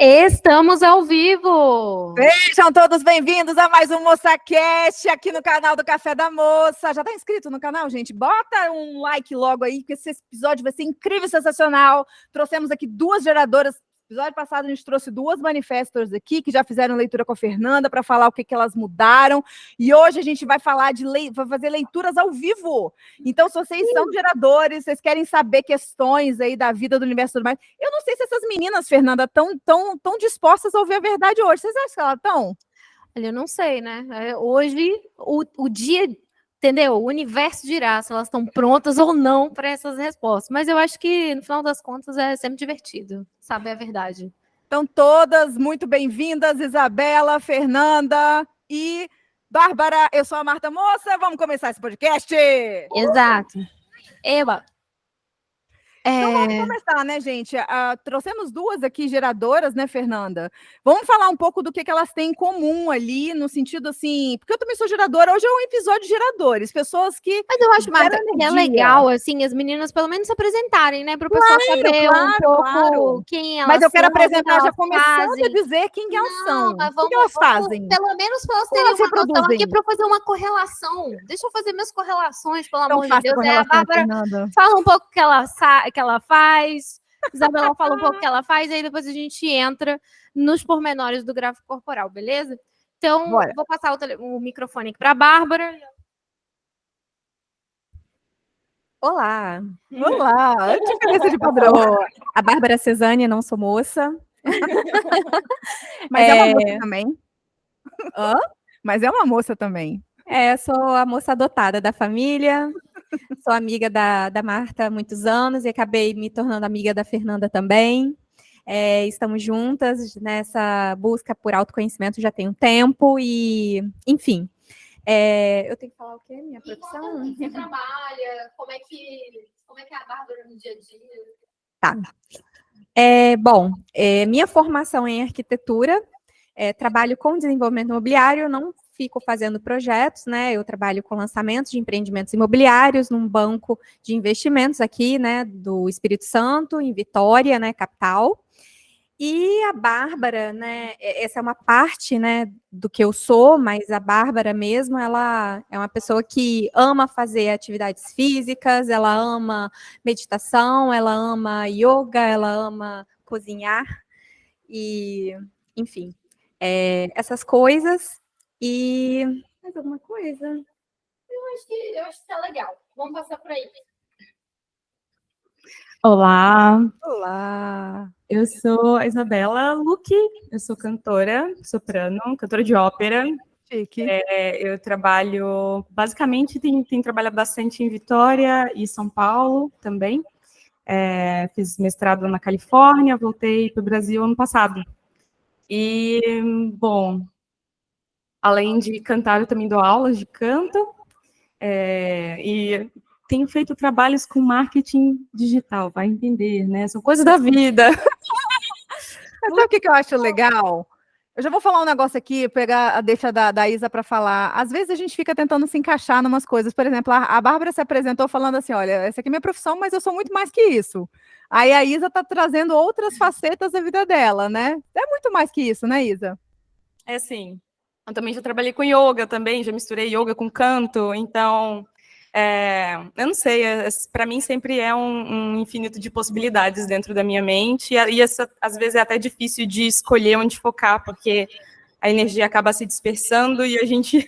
Estamos ao vivo! Sejam todos bem-vindos a mais um MoçaCast aqui no canal do Café da Moça. Já tá inscrito no canal, gente? Bota um like logo aí, que esse episódio vai ser incrível e sensacional. Trouxemos aqui duas geradoras. No episódio passado a gente trouxe duas manifestors aqui que já fizeram leitura com a Fernanda para falar o que elas mudaram. E hoje a gente vai falar vai fazer leituras ao vivo. Então, se vocês são geradores, vocês querem saber questões aí da vida do universo e tudo mais, eu não sei se essas meninas, Fernanda, estão tão dispostas a ouvir a verdade hoje. Vocês acham que elas estão? Olha, eu não sei, né? Hoje, o dia, entendeu? O universo dirá se elas estão prontas ou não para essas respostas. Mas eu acho que, no final das contas, é sempre divertido saber a verdade. Então, todas muito bem-vindas, Isabela, Fernanda e Bárbara. Eu sou a Marta Moça, vamos começar esse podcast. Exato. Eba. Então vamos começar, né, gente? Trouxemos duas aqui geradoras, né, Fernanda? Vamos falar um pouco do que elas têm em comum ali, no sentido assim, porque eu também sou geradora, hoje é um episódio de geradores, pessoas que... Mas eu acho, Marta, que é legal, assim, as meninas pelo menos se apresentarem, né, para o pessoal saber um pouco quem elas são. Mas eu quero apresentar já começando a dizer quem elas são. Mas o que elas fazem? Pelo menos para elas terem uma noção aqui para fazer uma correlação. Deixa eu fazer minhas correlações, pelo amor de Deus. A Bárbara fala um pouco o que ela faz, Isabela fala um pouco o que ela faz, e aí depois a gente entra nos pormenores do gráfico corporal, beleza? Então, vou passar o microfone aqui para a Bárbara. Olá! Olá! Diferença de padrão. A Bárbara Cesani, não sou moça. Mas é uma moça também. Mas é uma moça também. Sou a moça adotada da família. Sou amiga da Marta há muitos anos e acabei me tornando amiga da Fernanda também. Estamos juntas nessa busca por autoconhecimento já tem um tempo e, enfim. Eu tenho que falar o quê? Minha profissão? Você trabalha? Como é que é a Bárbara no dia a dia? Tá. Minha formação é em arquitetura, trabalho com desenvolvimento imobiliário, não fico fazendo projetos, né? Eu trabalho com lançamentos de empreendimentos imobiliários num banco de investimentos aqui, né, do Espírito Santo, em Vitória, né, capital. E a Bárbara, né, essa é uma parte, né, do que eu sou, mas a Bárbara mesmo, ela é uma pessoa que ama fazer atividades físicas, ela ama meditação, ela ama yoga, ela ama cozinhar, e, enfim, essas coisas. E mais alguma coisa? Eu acho que tá legal. Vamos passar por aí. Olá! Olá! Eu sou a Isabela Luque, eu sou cantora, soprano, cantora de ópera. Chique. Eu trabalho, basicamente, tenho trabalhado bastante em Vitória e São Paulo também. Fiz mestrado na Califórnia, voltei para o Brasil ano passado. E, bom, além de cantar, eu também dou aulas de canto. E tenho feito trabalhos com marketing digital, vai entender, né? São coisas da vida. Mas sabe o que eu acho legal? Eu já vou falar um negócio aqui, pegar a deixa da Isa para falar. Às vezes a gente fica tentando se encaixar em umas coisas. Por exemplo, a Bárbara se apresentou falando assim, olha, essa aqui é minha profissão, mas eu sou muito mais que isso. Aí a Isa está trazendo outras facetas da vida dela, né? É muito mais que isso, né, Isa? Sim. Eu também já trabalhei com yoga também, já misturei yoga com canto, então... eu não sei, para mim sempre é um infinito de possibilidades dentro da minha mente, e às vezes é até difícil de escolher onde focar, porque a energia acaba se dispersando e a gente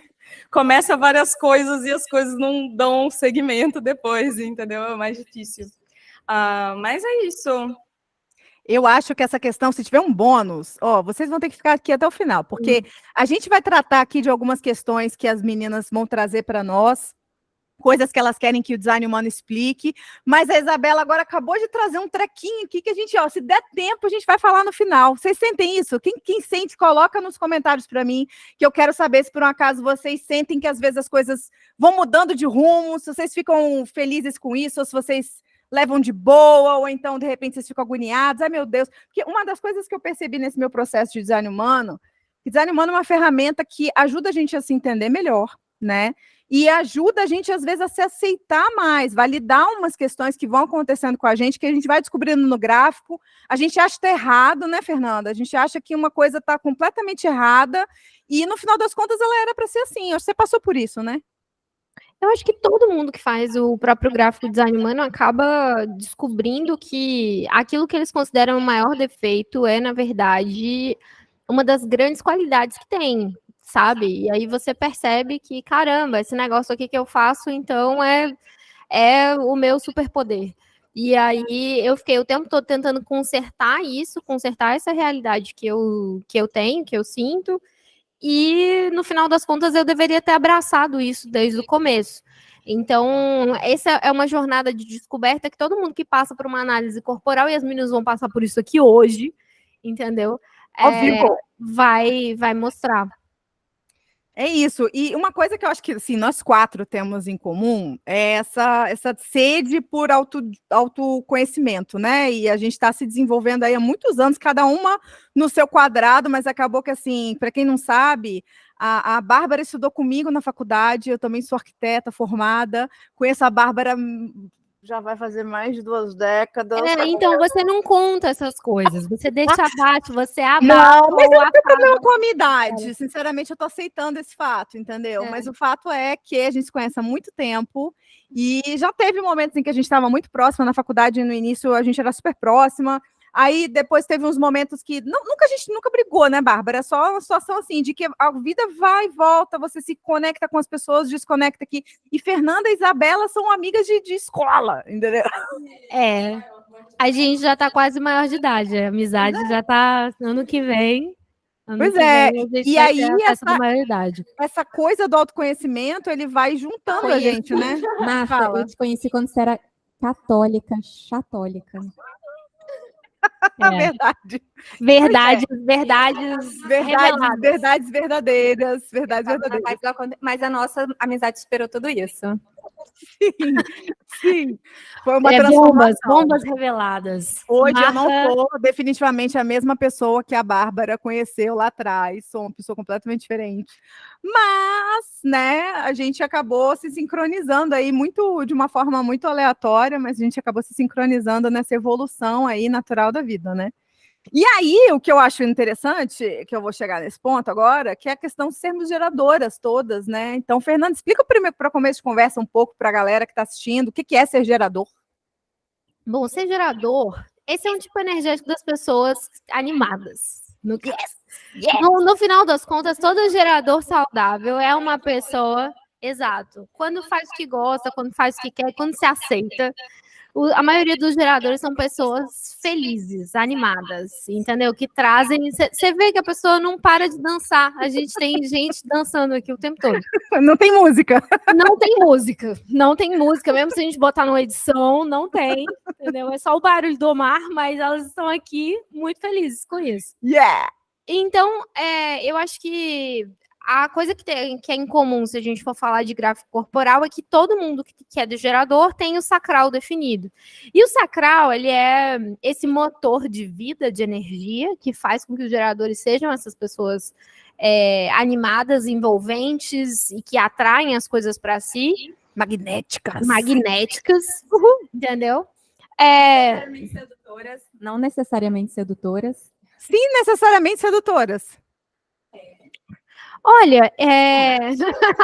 começa várias coisas e as coisas não dão segmento depois, entendeu? É mais difícil. Mas é isso. Eu acho que essa questão, se tiver um bônus, vocês vão ter que ficar aqui até o final, porque a gente vai tratar aqui de algumas questões que as meninas vão trazer para nós, coisas que elas querem que o design humano explique, mas a Isabela agora acabou de trazer um trequinho aqui que a gente, se der tempo, a gente vai falar no final. Vocês sentem isso? Quem sente, coloca nos comentários para mim, que eu quero saber se por um acaso vocês sentem que às vezes as coisas vão mudando de rumo, se vocês ficam felizes com isso, ou se vocês levam de boa, ou então, de repente, vocês ficam agoniados. Ai, meu Deus. Porque uma das coisas que eu percebi nesse meu processo de design humano, que design humano é uma ferramenta que ajuda a gente a se entender melhor, né? e ajuda a gente, às vezes, a se aceitar mais, validar umas questões que vão acontecendo com a gente, que a gente vai descobrindo no gráfico. A gente acha que está errado, né, Fernanda? A gente acha que uma coisa está completamente errada, e no final das contas ela era para ser assim. Você passou por isso, né? Eu acho que todo mundo que faz o próprio gráfico design humano acaba descobrindo que aquilo que eles consideram o maior defeito é, na verdade, uma das grandes qualidades que tem, sabe? E aí você percebe que, caramba, esse negócio aqui que eu faço, então, é o meu superpoder. E aí eu fiquei o tempo todo tentando consertar isso, consertar essa realidade que eu tenho, que eu sinto, e no final das contas eu deveria ter abraçado isso desde o começo. Então, essa é uma jornada de descoberta que todo mundo que passa por uma análise corporal, e as meninas vão passar por isso aqui hoje, entendeu? Vai mostrar. É isso. E uma coisa que eu acho que assim, nós 4 temos em comum é essa sede por autoconhecimento, né? E a gente está se desenvolvendo aí há muitos anos, cada uma no seu quadrado, mas acabou que, assim, para quem não sabe, a Bárbara estudou comigo na faculdade, eu também sou arquiteta formada, conheço a Bárbara já vai fazer mais de 2 décadas. Então você não conta essas coisas, você deixa abaixo, você abafa. Não, mas eu não tenho problema com a minha idade. Sinceramente, eu tô aceitando esse fato, entendeu? Mas o fato é que a gente se conhece há muito tempo e já teve momentos em que a gente estava muito próxima na faculdade, no início a gente era super próxima. Aí depois teve uns momentos que a gente nunca brigou, né, Bárbara? É só uma situação assim, de que a vida vai e volta, você se conecta com as pessoas, desconecta aqui. E Fernanda e Isabela são amigas de escola, entendeu? A gente já tá quase maior de idade, a amizade já tá ano que vem. Pois é, e aí essa coisa do autoconhecimento, ele vai juntando a gente, né? Marta, eu te conheci quando você era católica, chatólica. Verdades verdadeiras. Mas a nossa amizade superou tudo isso. Sim. Foi uma transformação. Bombas reveladas. Hoje eu não sou definitivamente a mesma pessoa que a Bárbara conheceu lá atrás. Sou uma pessoa completamente diferente. Mas, né, a gente acabou se sincronizando aí de uma forma muito aleatória, mas a gente acabou se sincronizando nessa evolução aí natural da vida, né? E aí, o que eu acho interessante, que eu vou chegar nesse ponto agora, que é a questão de sermos geradoras todas, né? Então, Fernanda, explica primeiro para começo de conversa um pouco para a galera que está assistindo, o que é ser gerador? Bom, ser gerador, esse é um tipo energético das pessoas animadas. No final das contas, todo gerador saudável é uma pessoa, exato, quando faz o que gosta, quando faz o que quer, quando se aceita. A maioria dos geradores são pessoas felizes, animadas, entendeu? Que trazem... Você vê que a pessoa não para de dançar. A gente tem gente dançando aqui o tempo todo. Não tem música. Não tem música. Não tem música. Mesmo se a gente botar numa edição, não tem, entendeu? É só o barulho do mar, mas elas estão aqui muito felizes com isso. Yeah! Então, eu acho que a coisa que é em comum, se a gente for falar de gráfico corporal, é que todo mundo que é do gerador tem o sacral definido. E o sacral, ele é esse motor de vida, de energia, que faz com que os geradores sejam essas pessoas animadas, envolventes e que atraem as coisas para si. Magnéticas. Entendeu? Não necessariamente sedutoras. Sim, necessariamente sedutoras. Olha,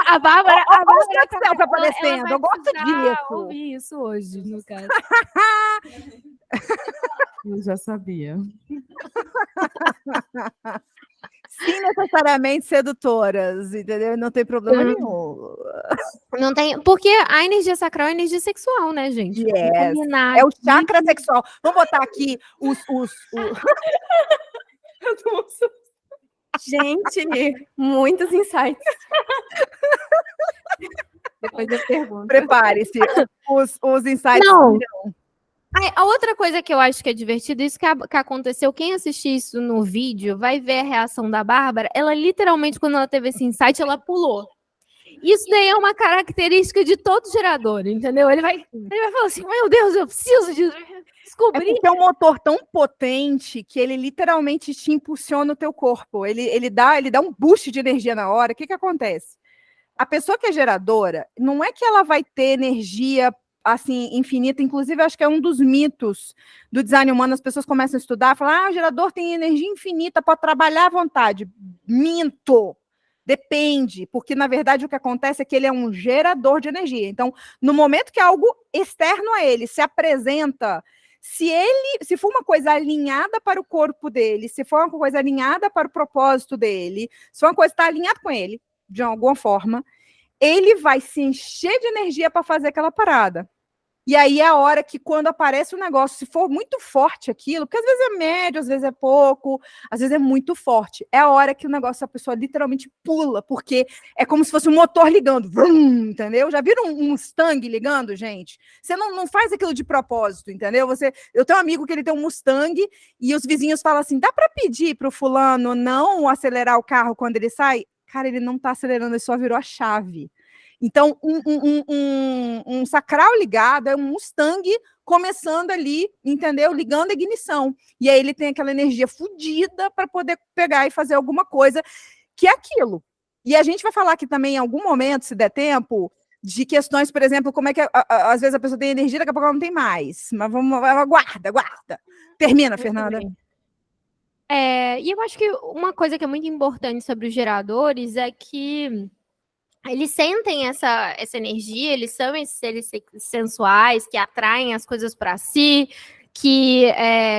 a Bárbara tá aparecendo. Eu gosto disso. Ouvi isso hoje, no caso. Eu já sabia. Sim, necessariamente sedutoras, entendeu? Não tem problema nenhum. Não tem, porque a energia sacral é energia sexual, né, gente? Yes. É o chakra sexual. Vamos botar aqui os... Gente, muitos insights. Depois eu pergunto. Prepare-se, os insights. Não. A outra coisa que eu acho que é divertido, isso que aconteceu, quem assistir isso no vídeo vai ver a reação da Bárbara. Ela literalmente, quando ela teve esse insight, ela pulou. Isso daí é uma característica de todo gerador, entendeu? Ele vai falar assim, meu Deus, eu preciso descobrir. É porque é um motor tão potente que ele literalmente te impulsiona o teu corpo. Ele dá um boost de energia na hora. O que acontece? A pessoa que é geradora, não é que ela vai ter energia assim, infinita. Inclusive, acho que é um dos mitos do design humano. As pessoas começam a estudar, falam, o gerador tem energia infinita, pode trabalhar à vontade. Minto! Depende, porque, na verdade, o que acontece é que ele é um gerador de energia. Então, no momento que algo externo a ele se apresenta, se for uma coisa alinhada para o corpo dele, se for uma coisa alinhada para o propósito dele, se for uma coisa que está alinhada com ele, de alguma forma, ele vai se encher de energia para fazer aquela parada. E aí é a hora que, quando aparece um negócio, se for muito forte aquilo, porque às vezes é médio, às vezes é pouco, às vezes é muito forte, é a hora que o negócio, a pessoa literalmente pula, porque é como se fosse um motor ligando, vrum, entendeu? Já viram um Mustang ligando, gente? Você não faz aquilo de propósito, entendeu? Eu tenho um amigo que ele tem um Mustang e os vizinhos falam assim, dá para pedir para o fulano não acelerar o carro quando ele sai? Cara, ele não está acelerando, ele só virou a chave. Então, um sacral ligado é um Mustang começando ali, entendeu? Ligando a ignição. E aí ele tem aquela energia fodida para poder pegar e fazer alguma coisa que é aquilo. E a gente vai falar aqui também, em algum momento, se der tempo, de questões, por exemplo, como é que às vezes a pessoa tem energia, daqui a pouco ela não tem mais. Mas guarda. Termina, Fernanda. E eu acho que uma coisa que é muito importante sobre os geradores é que eles sentem essa energia, eles são esses seres sensuais que atraem as coisas para si, que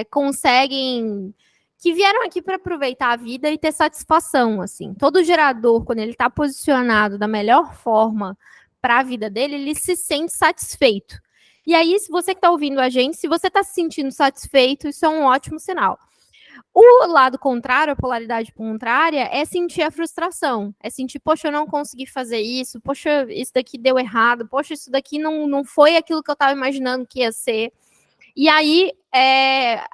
conseguem, que vieram aqui para aproveitar a vida e ter satisfação, assim. Todo gerador, quando ele está posicionado da melhor forma para a vida dele, ele se sente satisfeito. E aí, se você que está ouvindo a gente, se você está se sentindo satisfeito, isso é um ótimo sinal. O lado contrário, a polaridade contrária, é sentir a frustração. É sentir, poxa, eu não consegui fazer isso, poxa, isso daqui deu errado, poxa, isso daqui não foi aquilo que eu estava imaginando que ia ser. E aí,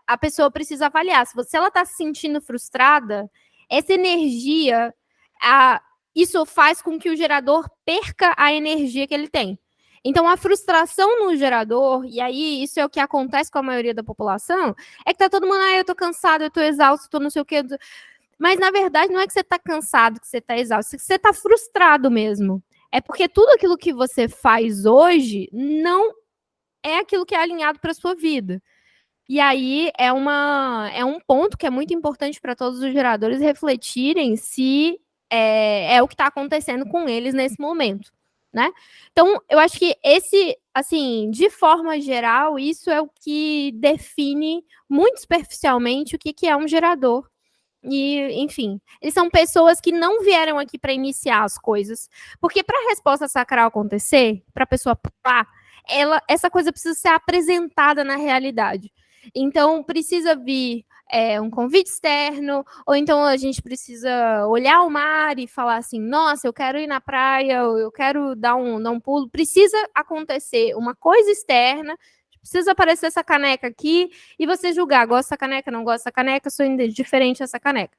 a pessoa precisa avaliar. Se ela está se sentindo frustrada, essa energia, isso faz com que o gerador perca a energia que ele tem. Então, a frustração no gerador, e aí isso é o que acontece com a maioria da população, é que tá todo mundo, eu tô cansado, eu tô exausto, tô não sei o quê. Mas, na verdade, não é que você tá cansado, que você tá exausto, é que você tá frustrado mesmo. É porque tudo aquilo que você faz hoje não é aquilo que é alinhado para sua vida. E aí é um ponto que é muito importante para todos os geradores refletirem se é o que está acontecendo com eles nesse momento. Né? Então, eu acho que de forma geral, isso é o que define muito superficialmente o que é um gerador. E, enfim, eles são pessoas que não vieram aqui para iniciar as coisas. Porque para a resposta sacral acontecer, para a pessoa pular, essa coisa precisa ser apresentada na realidade. Então, precisa vir um convite externo, ou então a gente precisa olhar o mar e falar assim, nossa, eu quero ir na praia, eu quero dar um pulo. Precisa acontecer uma coisa externa, precisa aparecer essa caneca aqui, e você julgar, gosta dessa caneca, não gosta dessa caneca, sou indiferente a essa caneca.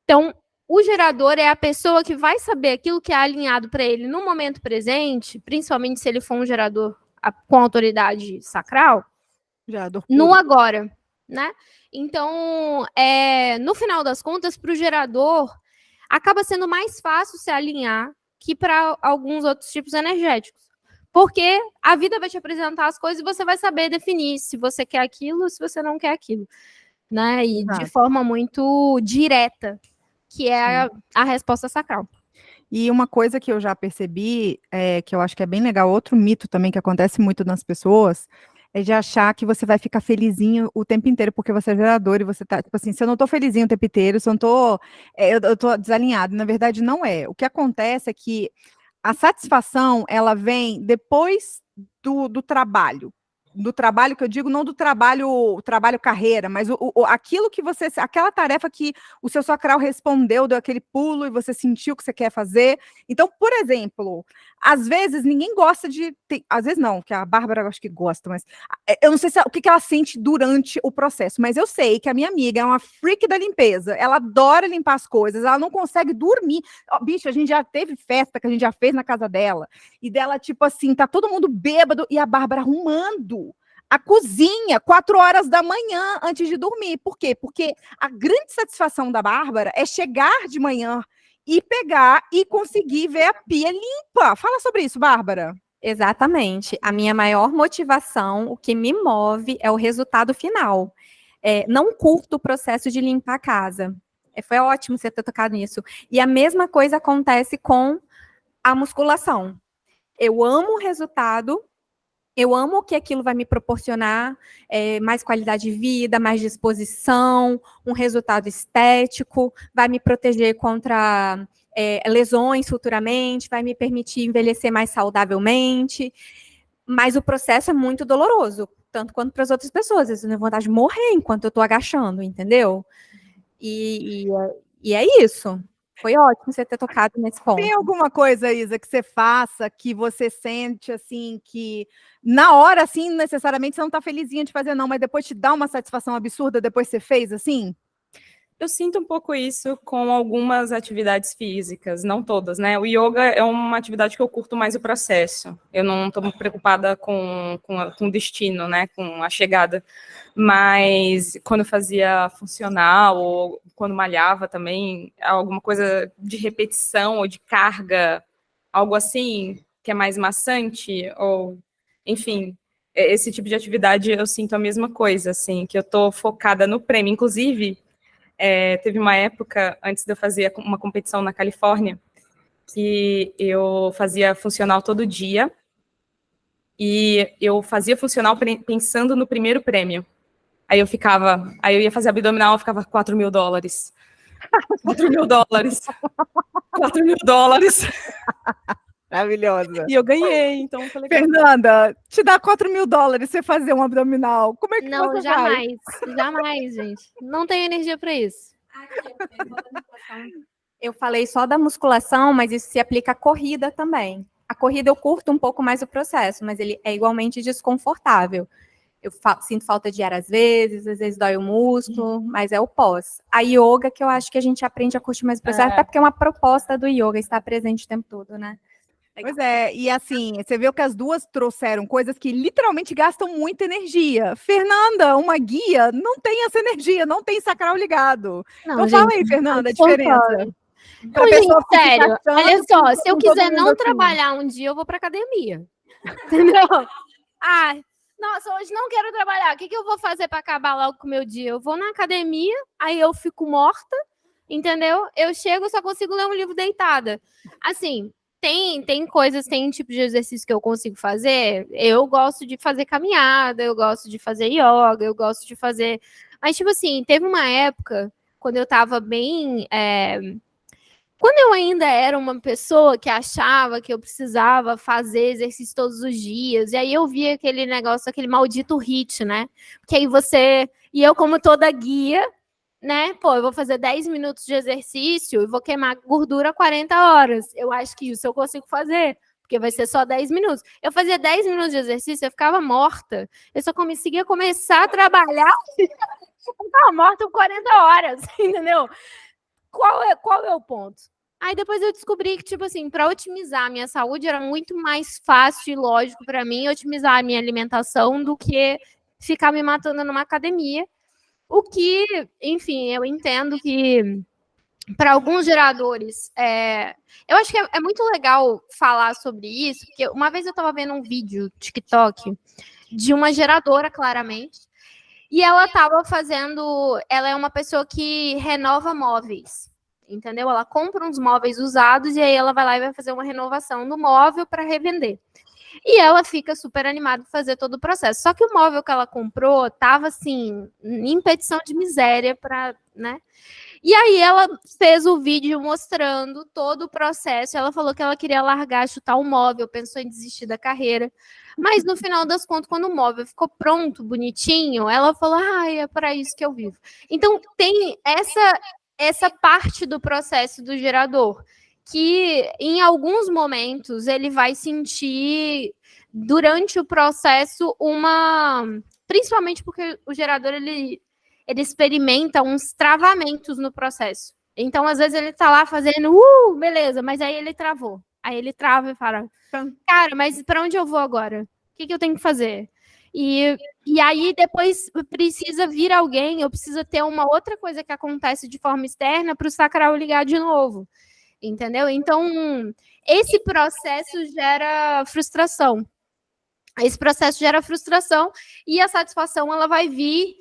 Então, o gerador é a pessoa que vai saber aquilo que é alinhado para ele no momento presente, principalmente se ele for um gerador com autoridade sacral, no agora, né? Então, no final das contas, para o gerador, acaba sendo mais fácil se alinhar que para alguns outros tipos energéticos. Porque a vida vai te apresentar as coisas e você vai saber definir se você quer aquilo ou se você não quer aquilo. Né? E de forma muito direta, que é a resposta sacral. E uma coisa que eu já percebi, que eu acho que é bem legal, outro mito também que acontece muito nas pessoas, é de achar que você vai ficar felizinho o tempo inteiro, porque você é gerador e você tá, tipo assim, se eu não tô felizinho o tempo inteiro, se eu não tô, eu tô desalinhado, na verdade não é. O que acontece é que a satisfação, ela vem depois do trabalho. Do trabalho que eu digo, não do trabalho carreira, mas aquilo que você, aquela tarefa que o seu sacral respondeu, deu aquele pulo e você sentiu que você quer fazer. Então, por exemplo, às vezes ninguém gosta às vezes não, que a Bárbara eu acho que gosta, mas eu não sei o que ela sente durante o processo, mas eu sei que a minha amiga é uma freak da limpeza, ela adora limpar as coisas, ela não consegue dormir. Bicho, a gente já teve festa que a gente já fez na casa dela, e dela, tipo assim, tá todo mundo bêbado, e a Bárbara arrumando a cozinha 4 horas da manhã antes de dormir. Por quê? Porque a grande satisfação da Bárbara é chegar de manhã e pegar e conseguir ver a pia limpa. Fala sobre isso, Bárbara. Exatamente. A minha maior motivação, o que me move é o resultado final. Não curto o processo de limpar a casa. Foi ótimo você ter tocado nisso. E a mesma coisa acontece com a musculação. Eu amo o resultado, eu amo o que aquilo vai me proporcionar, mais qualidade de vida, mais disposição, um resultado estético, vai me proteger contra lesões futuramente, vai me permitir envelhecer mais saudavelmente, mas o processo é muito doloroso, tanto quanto para as outras pessoas. Às vezes eu tenho vontade de morrer enquanto eu estou agachando, entendeu? E é isso. Foi ótimo você ter tocado nesse ponto. Tem alguma coisa, Isa, que você faça, que você sente, assim, que na hora, assim, necessariamente você não está felizinha de fazer, não, mas depois te dá uma satisfação absurda depois que você fez, assim? Eu sinto um pouco isso com algumas atividades físicas, não todas, né? O yoga é uma atividade que eu curto mais o processo. Eu não estou muito preocupada com o destino, né? Com a chegada. Mas quando eu fazia funcional ou quando malhava também, alguma coisa de repetição ou de carga, algo assim, que é mais maçante, ou enfim, esse tipo de atividade eu sinto a mesma coisa, assim, que eu estou focada no prêmio. Inclusive, teve uma época, antes de eu fazer uma competição na Califórnia, que eu fazia funcional todo dia, e eu fazia funcional pensando no primeiro prêmio. Aí eu ia fazer abdominal, eu ficava $4.000. $4.000. $4.000. Maravilhosa. E eu ganhei, então foi legal. Fernanda, te dá $4.000 você fazer um abdominal. Como é que Não, você jamais. Jamais, gente. Não tenho energia para isso. Eu falei só da musculação, mas isso se aplica à corrida também. A corrida eu curto um pouco mais o processo, mas ele é igualmente desconfortável. Eu sinto falta de ar às vezes dói o músculo, mas é o pós. A yoga, que eu acho que a gente aprende a curtir mais o processo, até porque é uma proposta do yoga estar presente o tempo todo, né? Pois é, e assim, você viu que as duas trouxeram coisas que literalmente gastam muita energia. Fernanda, uma guia, não tem essa energia, não tem sacral ligado. Não, Então gente, fala aí, Fernanda, a diferença. Não, gente, sério, olha só, se eu quiser não assim. trabalhar um dia, eu vou pra academia. Entendeu? Nossa, hoje não quero trabalhar. O que eu vou fazer para acabar logo com o meu dia? Eu vou na academia, aí eu fico morta, entendeu? Eu chego, só consigo ler um livro deitada. Assim, tem coisas, tem tipo de exercício que eu consigo fazer. Eu gosto de fazer caminhada, eu gosto de fazer yoga, eu gosto de fazer... Mas, tipo assim, teve uma época, quando eu tava bem... Quando eu ainda era uma pessoa que achava que eu precisava fazer exercício todos os dias, e aí eu via aquele negócio, aquele maldito HIIT, né? Que aí você... E eu, como toda guia, né? Pô, eu vou fazer 10 minutos de exercício e vou queimar gordura 40 horas. Eu acho que isso eu consigo fazer, porque vai ser só 10 minutos. Eu fazia 10 minutos de exercício, eu ficava morta. Eu só conseguia começar a trabalhar, eu ficava morta por 40 horas, entendeu? Qual é o ponto? Aí depois eu descobri que, tipo assim, para otimizar a minha saúde era muito mais fácil e lógico para mim otimizar a minha alimentação do que ficar me matando numa academia. O que, enfim, eu entendo que para alguns geradores, eu acho que é muito legal falar sobre isso, porque uma vez eu estava vendo um vídeo TikTok de uma geradora, claramente, e ela estava fazendo... Ela é uma pessoa que renova móveis, entendeu? Ela compra uns móveis usados e aí ela vai lá e vai fazer uma renovação do móvel para revender. E ela fica super animada em fazer todo o processo. Só que o móvel que ela comprou estava, assim, em petição de miséria para, né? E aí ela fez o vídeo mostrando todo o processo. Ela falou que ela queria largar, chutar o móvel, pensou em desistir da carreira. Mas no final das contas, quando o móvel ficou pronto, bonitinho, ela falou: é para isso que eu vivo. Então tem essa parte do processo do gerador, que em alguns momentos ele vai sentir durante o processo principalmente porque o gerador ele experimenta uns travamentos no processo. Então, às vezes, ele tá lá fazendo, beleza, mas aí ele travou. Aí ele trava e fala, cara, mas para onde eu vou agora? O que eu tenho que fazer? E aí, depois, precisa vir alguém, ou precisa ter uma outra coisa que acontece de forma externa para o sacral ligar de novo. entendeu? Então, esse processo gera frustração. Esse processo gera frustração e a satisfação, ela vai vir.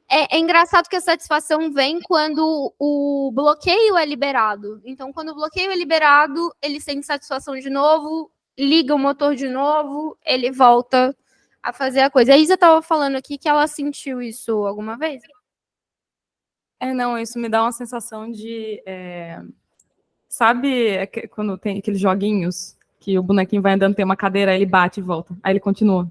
É engraçado que a satisfação vem quando o bloqueio é liberado. Então, quando o bloqueio é liberado, ele sente satisfação de novo, liga o motor de novo, ele volta a fazer a coisa. A Isa estava falando aqui que ela sentiu isso alguma vez? Não, isso me dá uma sensação de... Sabe quando tem aqueles joguinhos que o bonequinho vai andando, tem uma cadeira, aí ele bate e volta, aí ele continua.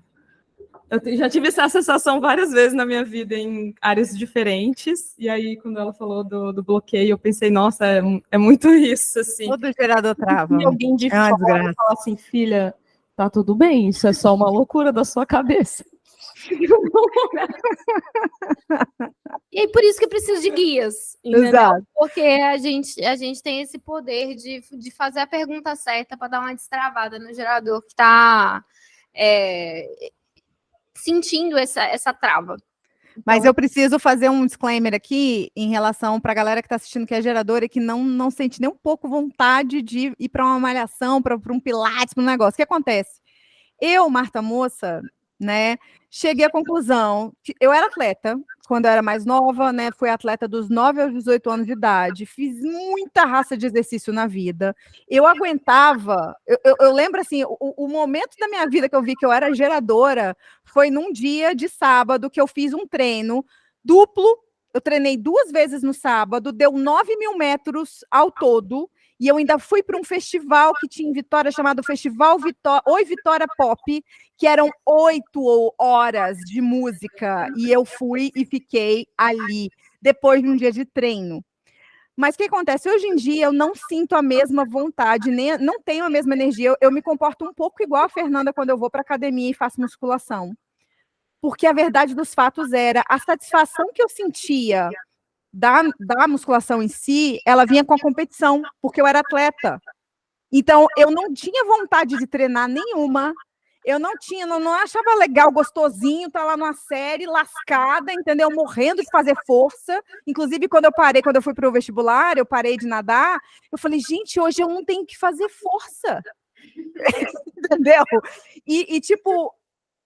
Eu já tive essa sensação várias vezes na minha vida, em áreas diferentes, e aí quando ela falou do bloqueio, eu pensei, nossa, é muito isso, assim. Todo gerador trava. E alguém de fora fala assim, filha, tá tudo bem, isso é só uma loucura da sua cabeça. E aí, por isso que precisa de guias, entendeu? Exato. Porque a gente tem esse poder de fazer a pergunta certa para dar uma destravada no gerador que está sentindo essa trava. Mas eu preciso fazer um disclaimer aqui em relação para a galera que está assistindo que é geradora e que não sente nem um pouco vontade de ir para uma malhação, para um pilates, para um negócio. O que acontece? Eu, Marta Moça, né, cheguei à conclusão que eu era atleta quando eu era mais nova, né, fui atleta dos 9 aos 18 anos de idade, fiz muita raça de exercício na vida, eu aguentava, eu lembro assim, o momento da minha vida que eu vi que eu era geradora foi num dia de sábado que eu fiz um treino duplo, eu treinei 2 vezes no sábado, deu 9.000 metros ao todo, e eu ainda fui para um festival que tinha em Vitória, chamado Festival Oi Vitória Pop, que eram 8 horas de música, e eu fui e fiquei ali, depois de um dia de treino. Mas o que acontece? Hoje em dia, eu não sinto a mesma vontade, nem não tenho a mesma energia, eu me comporto um pouco igual a Fernanda quando eu vou para a academia e faço musculação. Porque a verdade dos fatos era, a satisfação que eu sentia da musculação em si, ela vinha com a competição, porque eu era atleta. Então, eu não tinha vontade de treinar nenhuma, eu não achava legal, gostosinho, estar lá numa série, lascada, entendeu? Morrendo de fazer força. Inclusive, quando eu fui para o vestibular, eu parei de nadar, eu falei, gente, hoje eu não tenho que fazer força. Entendeu? E tipo,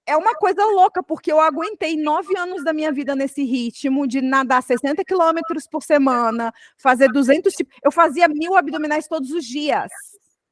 é uma coisa louca, porque eu aguentei 9 anos da minha vida nesse ritmo de nadar 60 quilômetros por semana, fazer 200 tipos. Eu fazia 1000 abdominais todos os dias.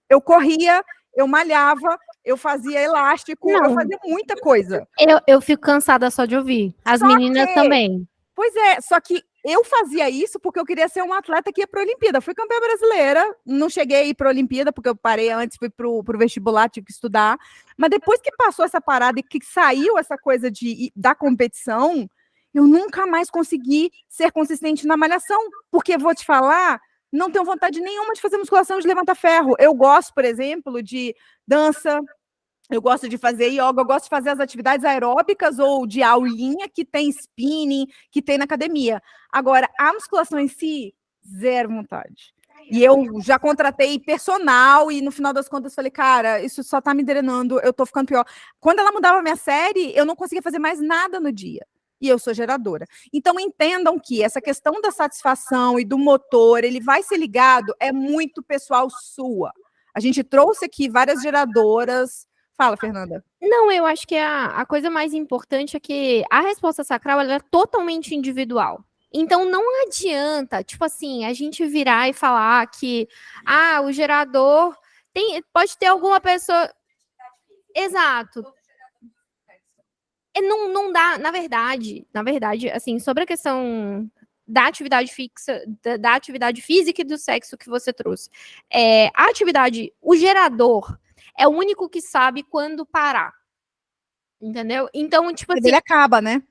Eu corria, eu malhava, eu fazia elástico, eu fazia muita coisa. Eu fico cansada só de ouvir. As meninas também. Pois é, só que eu fazia isso porque eu queria ser uma atleta que ia para a Olimpíada. Fui campeã brasileira, não cheguei a ir para a Olimpíada, porque eu parei antes, fui para o vestibular, tive que estudar. Mas depois que passou essa parada e que saiu essa coisa da competição, eu nunca mais consegui ser consistente na malhação. Porque, vou te falar, não tenho vontade nenhuma de fazer musculação, de levantar ferro. Eu gosto, por exemplo, de dança, eu gosto de fazer yoga, eu gosto de fazer as atividades aeróbicas ou de aulinha que tem spinning, que tem na academia. Agora, a musculação em si, zero vontade. E eu já contratei personal e no final das contas falei, cara, isso só tá me drenando, eu tô ficando pior. Quando ela mudava a minha série, eu não conseguia fazer mais nada no dia. E eu sou geradora. Então, entendam que essa questão da satisfação e do motor, ele vai ser ligado, é muito pessoal sua. A gente trouxe aqui várias geradoras. Fala, Fernanda. Não, eu acho que a coisa mais importante é que a resposta sacral ela é totalmente individual. Então, não adianta, tipo assim, a gente virar e falar que o gerador pode ter alguma pessoa... Exato. Não dá, na verdade, assim, sobre a questão da atividade fixa, da atividade física e do sexo que você trouxe. O gerador é o único que sabe quando parar. Entendeu? Então, tipo assim... Ele acaba, né?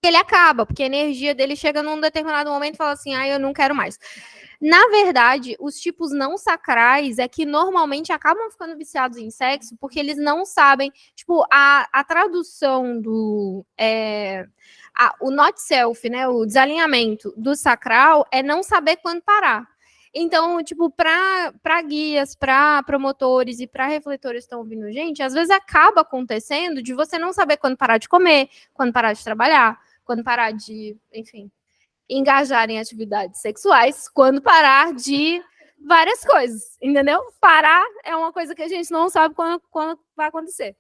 Ele acaba, porque a energia dele chega num determinado momento e fala assim, eu não quero mais. Na verdade, os tipos não sacrais é que normalmente acabam ficando viciados em sexo porque eles não sabem, tipo, a tradução do... o not self, né, o desalinhamento do sacral é não saber quando parar. Então, tipo, para guias, para promotores e para refletores que estão ouvindo gente, às vezes acaba acontecendo de você não saber quando parar de comer, quando parar de trabalhar, quando parar de, enfim, engajar em atividades sexuais, quando parar de várias coisas, entendeu? Parar é uma coisa que a gente não sabe quando vai acontecer.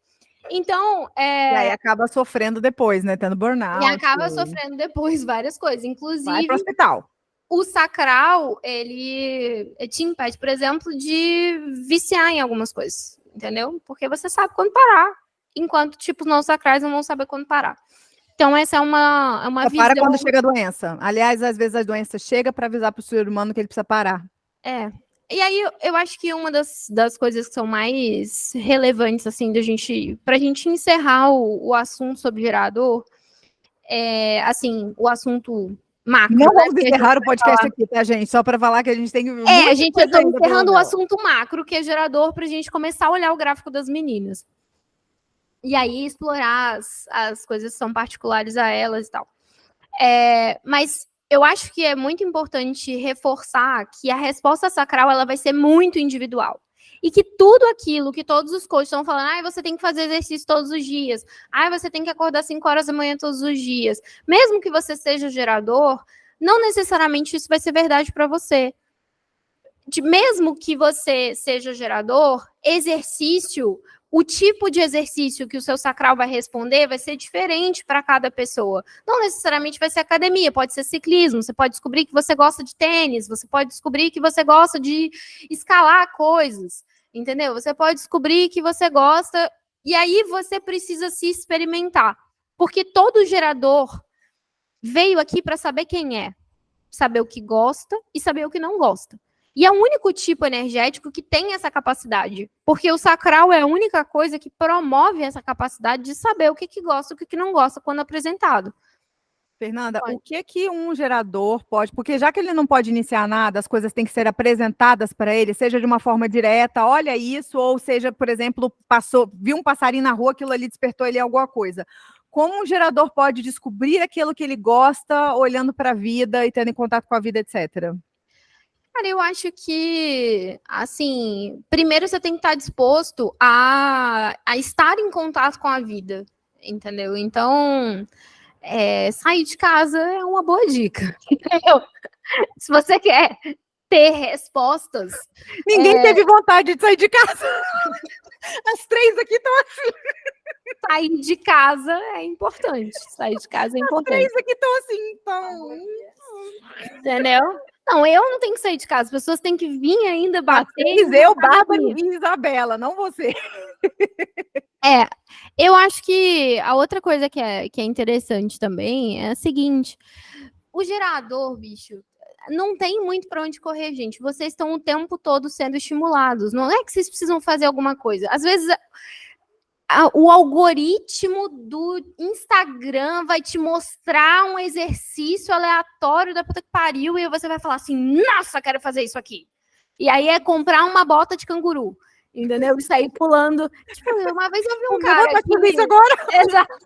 Então, E aí acaba sofrendo depois, né? Tendo burnout. E acaba sofrendo depois várias coisas, inclusive... Vai pro hospital. O sacral, ele te impede, por exemplo, de viciar em algumas coisas, entendeu? Porque você sabe quando parar, enquanto, tipo, os nossos sacrais não vão saber quando parar. Então, essa é uma visão... Para quando chega a doença. Aliás, às vezes a doença chega para avisar para o ser humano que ele precisa parar. E aí, eu acho que uma das coisas que são mais relevantes, assim, pra gente encerrar o assunto sobre gerador, é, assim, o assunto macro. Não vamos encerrar o podcast aqui, tá, gente? Só para falar que a gente tem... a gente está encerrando o assunto macro, que é gerador, pra gente começar a olhar o gráfico das meninas. E aí, explorar as coisas que são particulares a elas e tal. Mas... eu acho que é muito importante reforçar que a resposta sacral ela vai ser muito individual. E que tudo aquilo que todos os coaches estão falando, você tem que fazer exercício todos os dias, você tem que acordar 5 horas da manhã todos os dias. Mesmo que você seja gerador, não necessariamente isso vai ser verdade para você. Mesmo que você seja gerador, exercício... o tipo de exercício que o seu sacral vai responder vai ser diferente para cada pessoa. Não necessariamente vai ser academia, pode ser ciclismo, você pode descobrir que você gosta de tênis, você pode descobrir que você gosta de escalar coisas, entendeu? Você pode descobrir que você gosta, e aí você precisa se experimentar. Porque todo gerador veio aqui para saber quem é, saber o que gosta e saber o que não gosta. E é o único tipo energético que tem essa capacidade. Porque o sacral é a única coisa que promove essa capacidade de saber o que gosta e o que não gosta quando apresentado. Fernanda, o que um gerador pode... porque já que ele não pode iniciar nada, as coisas têm que ser apresentadas para ele, seja de uma forma direta, olha isso, ou seja, por exemplo, viu um passarinho na rua, aquilo ali despertou ele alguma coisa. Como um gerador pode descobrir aquilo que ele gosta, olhando para a vida e tendo em contato com a vida, etc.? Cara, eu acho que, assim, primeiro você tem que estar disposto a estar em contato com a vida, entendeu? Então, sair de casa é uma boa dica, entendeu? Se você quer ter respostas... Ninguém teve vontade de sair de casa. As 3 aqui estão assim. Sair de casa é importante. Sair de casa é importante. As 3 aqui estão assim, então... entendeu? Não, eu não tenho que sair de casa, as pessoas têm que vir ainda bater. Eu, Bárbara e Isabela, não você. Eu acho que a outra coisa que é interessante também é a seguinte: o gerador, bicho, não tem muito para onde correr, gente. Vocês estão o tempo todo sendo estimulados. Não é que vocês precisam fazer alguma coisa. Às vezes o algoritmo do Instagram vai te mostrar um exercício aleatório da puta que pariu e você vai falar assim, nossa, quero fazer isso aqui. E aí é comprar uma bota de canguru, entendeu? E sair pulando. Tipo, uma vez eu vi um cara... isso agora. Exato.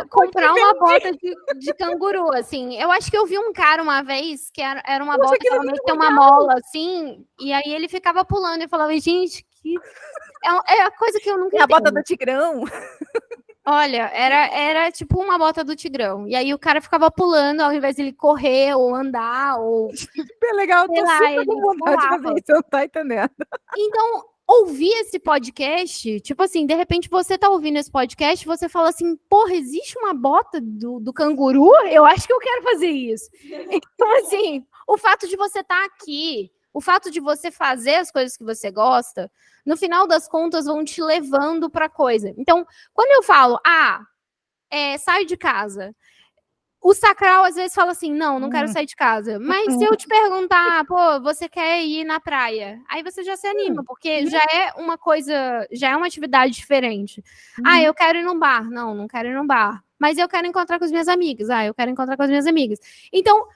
Comprar uma bota de canguru, assim. Eu acho que eu vi um cara uma vez que era uma bota que tem uma mola, assim, e aí ele ficava pulando e falava, gente, que... é a coisa que eu nunca entendo. A bota do Tigrão. Olha, era tipo uma bota do Tigrão. E aí o cara ficava pulando ao invés de ele correr ou andar, ou... É legal, eu tô super com vontade de fazer isso, eu não tá entendendo. Então... ouvir esse podcast, tipo assim, de repente você tá ouvindo esse podcast, você fala assim, porra, existe uma bota do canguru? Eu acho que eu quero fazer isso. Então, assim, o fato de você estar aqui, o fato de você fazer as coisas que você gosta, no final das contas vão te levando pra coisa. Então, quando eu falo, saio de casa, o sacral às vezes fala assim, não quero sair de casa. Mas se eu te perguntar, pô, você quer ir na praia? Aí você já se anima, porque já é uma coisa, já é uma atividade diferente. Eu quero ir num bar. Não quero ir num bar. Mas eu quero encontrar com as minhas amigas. Eu quero encontrar com as minhas amigas. Então,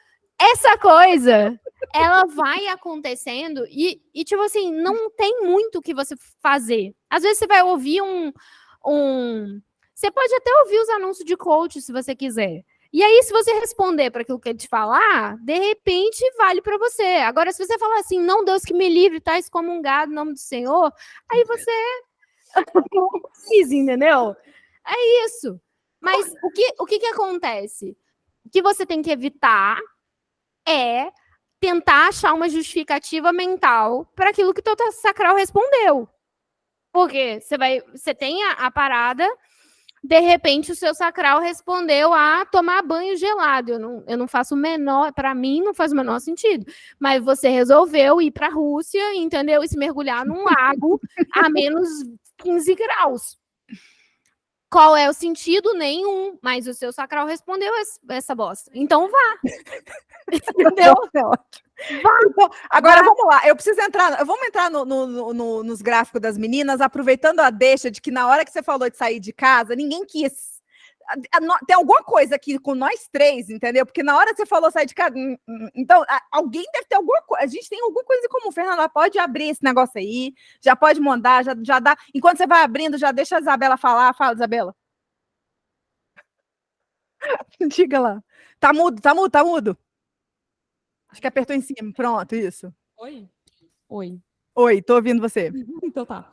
essa coisa, ela vai acontecendo e tipo assim, não tem muito o que você fazer. Às vezes você vai ouvir Você pode até ouvir os anúncios de coach, se você quiser. E aí, se você responder para aquilo que ele te falar, de repente, vale para você. Agora, se você falar assim, não, Deus que me livre, tá excomungado em nome do Senhor, aí você entendeu? É isso. Mas o que acontece? O que você tem que evitar é tentar achar uma justificativa mental para aquilo que teu sacral respondeu. Porque você tem a parada, de repente o seu sacral respondeu a tomar banho gelado. Eu não faço o menor, para mim não faz o menor sentido. Mas você resolveu ir para a Rússia, entendeu? E se mergulhar num lago a menos 15 graus. Qual é o sentido? Nenhum. Mas o seu sacral respondeu essa bosta. Então vá. Entendeu? Então, agora vamos lá, vamos entrar nos gráficos das meninas, aproveitando a deixa de que na hora que você falou de sair de casa, ninguém quis. Tem alguma coisa aqui com nós três, entendeu? Porque na hora que você falou sair de casa, então alguém deve ter alguma coisa, a gente tem alguma coisa em comum. Fernanda, pode abrir esse negócio aí, já pode mandar, já dá. Enquanto você vai abrindo, já deixa a Isabela falar. Fala, Isabela. Diga lá. Tá mudo. Acho que apertou em cima. Pronto, isso. Oi, tô ouvindo você. Então tá.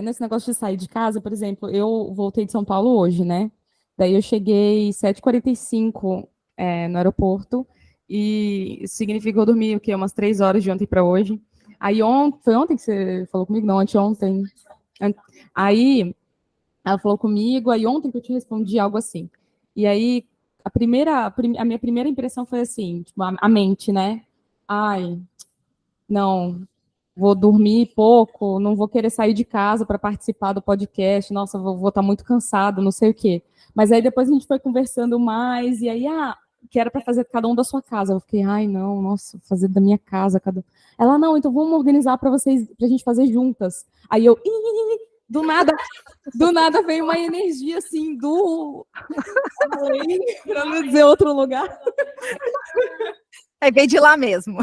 Nesse negócio de sair de casa, por exemplo, eu voltei de São Paulo hoje, né? Daí eu cheguei 7h45 no aeroporto, e isso significa que eu dormi o quê? Umas 3 horas de ontem para hoje. Aí foi ontem que você falou comigo? Não, anteontem. Aí ela falou comigo, aí ontem que eu te respondi algo assim. E aí a minha primeira impressão foi assim, tipo, a mente, né? Ai, não, vou dormir pouco, não vou querer sair de casa para participar do podcast, nossa, vou estar muito cansado, não sei o quê. Mas aí depois a gente foi conversando mais, e aí, que era para fazer cada um da sua casa. Eu fiquei, ai, não, nossa, fazer da minha casa, cada um. Ela, não, então vamos organizar para a gente fazer juntas. Aí eu, do nada veio uma energia assim para não dizer outro lugar. Aí veio de lá mesmo.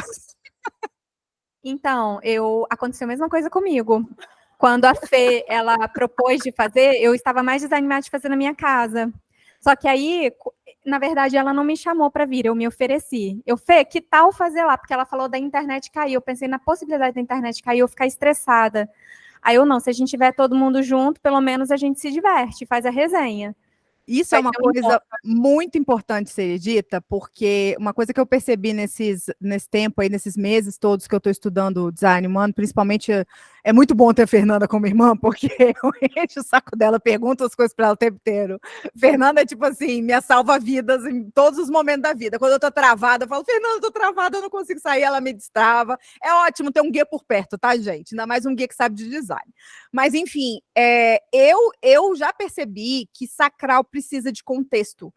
Então, aconteceu a mesma coisa comigo. Quando a Fê, ela propôs de fazer, eu estava mais desanimada de fazer na minha casa. Só que aí, na verdade, ela não me chamou para vir, eu me ofereci. Fê, que tal fazer lá? Porque ela falou da internet cair. Eu pensei na possibilidade da internet cair, eu ficar estressada. Aí não, se a gente tiver todo mundo junto, pelo menos a gente se diverte, faz a resenha. Isso é uma coisa muito importante ser dita, porque uma coisa que eu percebi nesse tempo aí, nesses meses todos que eu estou estudando design humano, principalmente é muito bom ter a Fernanda como irmã, porque eu encho o saco dela, pergunto as coisas para ela o tempo inteiro. Fernanda é tipo assim, minha salva-vidas em todos os momentos da vida. Quando eu tô travada, eu falo, Fernanda, eu tô travada, eu não consigo sair, ela me destrava. É ótimo ter um guia por perto, tá, gente? Ainda mais um guia que sabe de design. Mas, enfim, eu já percebi que sacral precisa de contexto.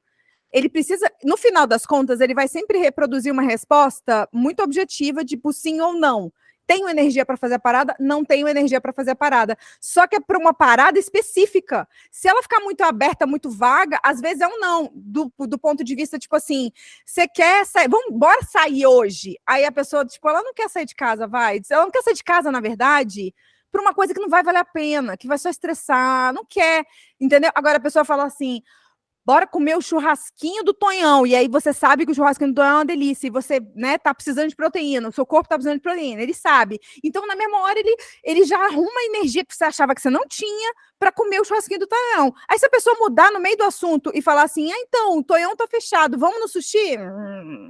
Ele precisa, no final das contas, ele vai sempre reproduzir uma resposta muito objetiva, tipo sim ou não. Tenho energia para fazer a parada? Não tenho energia para fazer a parada. Só que é para uma parada específica. Se ela ficar muito aberta, muito vaga, às vezes é um não. Do ponto de vista, tipo assim, você quer sair, bora sair hoje. Aí a pessoa, tipo, ela não quer sair de casa, vai. Ela não quer sair de casa, na verdade, por uma coisa que não vai valer a pena, que vai só estressar, não quer, entendeu? Agora a pessoa fala assim, bora comer o churrasquinho do Tonhão, e aí você sabe que o churrasquinho do Tonhão é uma delícia, e você, né, tá precisando de proteína, o seu corpo tá precisando de proteína, ele sabe. Então, na mesma hora, ele já arruma a energia que você achava que você não tinha para comer o churrasquinho do Tonhão. Aí, se a pessoa mudar no meio do assunto e falar assim, então, o Tonhão tá fechado, vamos no sushi?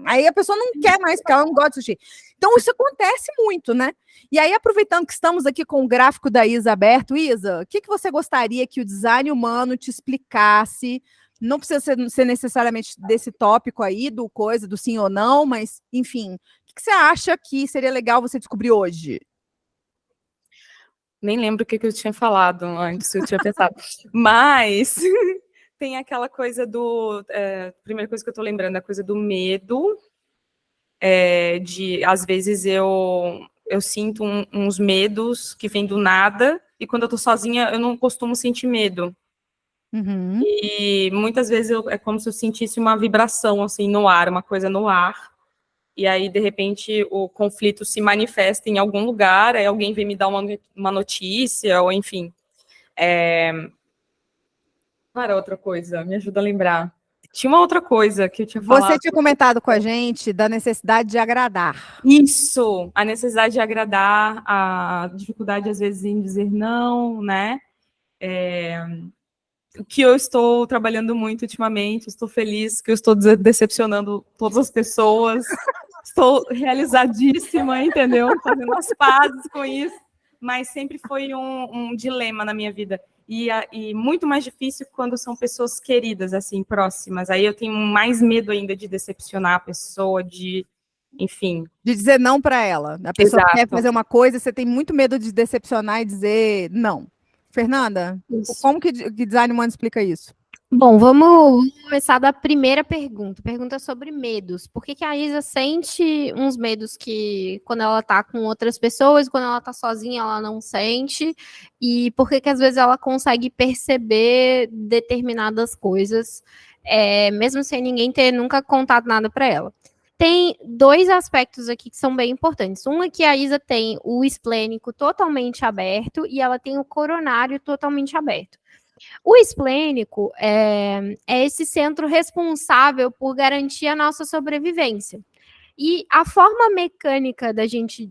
Aí a pessoa não quer mais, porque ela não gosta de sushi. Então, isso acontece muito, né? E aí, aproveitando que estamos aqui com o gráfico da Isa aberto, Isa, o que você gostaria que o design humano te explicasse? Não precisa ser necessariamente desse tópico aí, do sim ou não, mas, enfim, o que você acha que seria legal você descobrir hoje? Nem lembro o que eu tinha falado antes, eu tinha pensado. Mas tem aquela coisa primeira coisa que eu estou lembrando, a coisa do medo, às vezes eu sinto uns medos que vêm do nada, e quando eu estou sozinha, eu não costumo sentir medo. Uhum. E muitas vezes é como se eu sentisse uma vibração assim no ar, uma coisa no ar, e aí de repente o conflito se manifesta em algum lugar, aí alguém vem me dar uma notícia, ou enfim. Qual era outra coisa? Me ajuda a lembrar. Tinha uma outra coisa que eu tinha falado. Você tinha comentado com a gente da necessidade de agradar. Isso, a necessidade de agradar, a dificuldade às vezes em dizer não, né? Que eu estou trabalhando muito ultimamente, estou feliz que eu estou decepcionando todas as pessoas, estou realizadíssima, entendeu? Fazendo as pazes com isso. Mas sempre foi um dilema na minha vida. E muito mais difícil quando são pessoas queridas, assim, próximas. Aí eu tenho mais medo ainda de decepcionar a pessoa, enfim. De dizer não para ela. A pessoa quer fazer uma coisa, você tem muito medo de decepcionar e dizer não. Fernanda, como que Design Humano explica isso? Bom, vamos começar da primeira pergunta. Pergunta sobre medos. Por que a Isa sente uns medos que quando ela tá com outras pessoas, quando ela tá sozinha, ela não sente? E por que às vezes ela consegue perceber determinadas coisas, mesmo sem ninguém ter nunca contado nada para ela? Tem dois aspectos aqui que são bem importantes. Um é que a Isa tem o esplênico totalmente aberto e ela tem o coronário totalmente aberto. O esplênico é esse centro responsável por garantir a nossa sobrevivência. E a forma mecânica da gente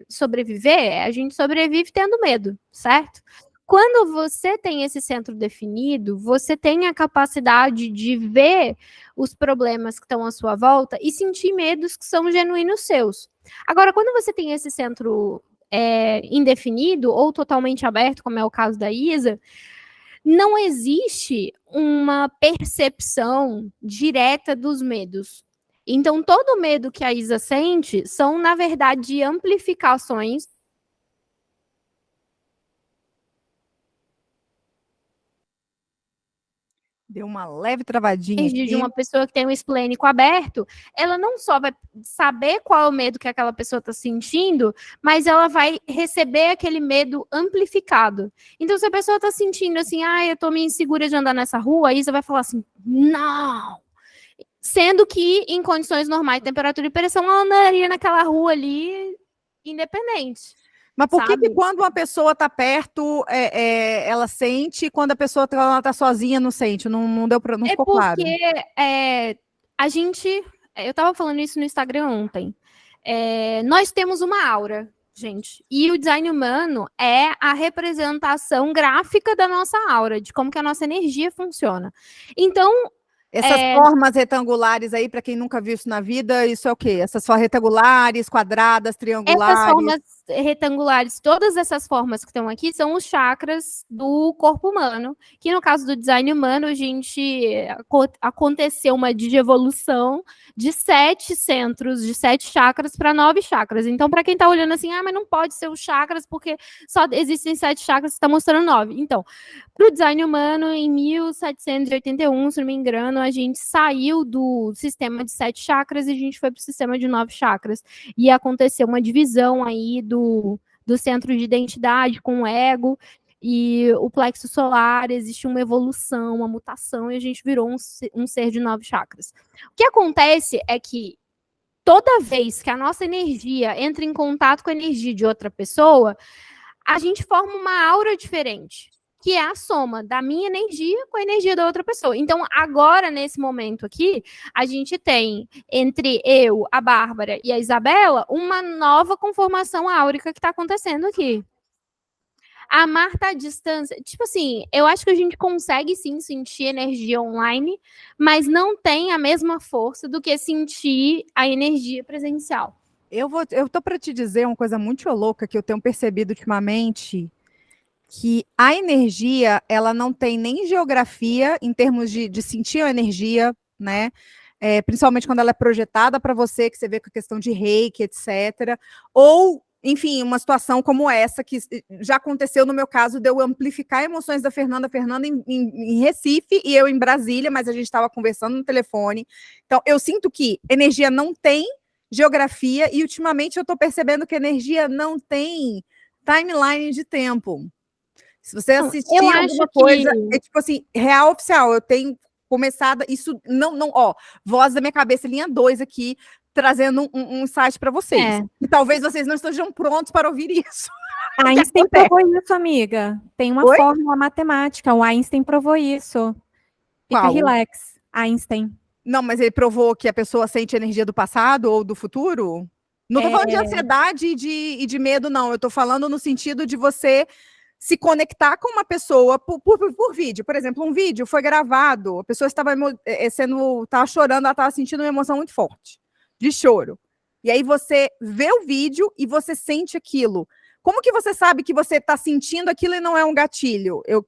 sobreviver, a gente sobrevive tendo medo, certo? Quando você tem esse centro definido, você tem a capacidade de ver os problemas que estão à sua volta e sentir medos que são genuínos seus. Agora, quando você tem esse centro indefinido ou totalmente aberto, como é o caso da Isa, não existe uma percepção direta dos medos. Então, todo medo que a Isa sente são, na verdade, amplificações Deu uma leve travadinha aqui. De uma pessoa que tem um esplênico aberto, ela não só vai saber qual é o medo que aquela pessoa está sentindo, mas ela vai receber aquele medo amplificado. Então, se a pessoa está sentindo assim, eu estou meio insegura de andar nessa rua, a Isa vai falar assim, não! Sendo que, em condições normais, temperatura e pressão, ela andaria naquela rua ali, independente. Mas por que quando uma pessoa está perto, ela sente, e quando a pessoa está sozinha, não sente? Não ficou claro. Porque a gente... Eu estava falando isso no Instagram ontem. Nós temos uma aura, gente. E o design humano é a representação gráfica da nossa aura, de como que a nossa energia funciona. Então... Essas formas retangulares aí, para quem nunca viu isso na vida, isso é o quê? Essas formas retangulares, quadradas, triangulares? Essas formas retangulares, todas essas formas que estão aqui, são os chakras do corpo humano, que no caso do design humano, aconteceu uma digievolução de 7 centros, de 7 chakras para 9 chakras. Então, para quem está olhando assim, mas não pode ser os chakras, porque só existem 7 chakras, você está mostrando 9. Então, para o design humano, em 1781, se não me engano, a gente saiu do sistema de 7 chakras e a gente foi para o sistema de 9 chakras. E aconteceu uma divisão aí do centro de identidade com o ego e o plexo solar, existe uma evolução, uma mutação, e a gente virou um ser de 9 chakras. O que acontece é que toda vez que a nossa energia entra em contato com a energia de outra pessoa, a gente forma uma aura diferente, que é a soma da minha energia com a energia da outra pessoa. Então, agora, nesse momento aqui, a gente tem, entre eu, a Bárbara e a Isabela, uma nova conformação áurica que está acontecendo aqui. A Marta à distância, tipo assim, eu acho que a gente consegue sim sentir energia online, mas não tem a mesma força do que sentir a energia presencial. Eu tô para te dizer uma coisa muito louca que eu tenho percebido ultimamente, que a energia, ela não tem nem geografia em termos de sentir a energia, né? Principalmente quando ela é projetada para você, que você vê com a questão de reiki, etc. Ou, enfim, uma situação como essa, que já aconteceu no meu caso, de eu amplificar emoções da Fernanda em Recife e eu em Brasília, mas a gente estava conversando no telefone. Então, eu sinto que energia não tem geografia e, ultimamente, eu estou percebendo que energia não tem timeline de tempo. Se você assistir alguma coisa, é tipo assim, real oficial, eu tenho começado, isso voz da minha cabeça, linha 2 aqui, trazendo um insight para vocês. E talvez vocês não estejam prontos para ouvir isso. Einstein provou isso, amiga. Tem uma fórmula matemática, o Einstein provou isso. Fica relax, Einstein. Não, mas ele provou que a pessoa sente energia do passado ou do futuro? Não tô falando de ansiedade e de medo, não. Eu tô falando no sentido de você se conectar com uma pessoa por vídeo. Por exemplo, um vídeo foi gravado, a pessoa estava chorando, ela estava sentindo uma emoção muito forte, de choro. E aí você vê o vídeo e você sente aquilo. Como que você sabe que você está sentindo aquilo e não é um gatilho? Eu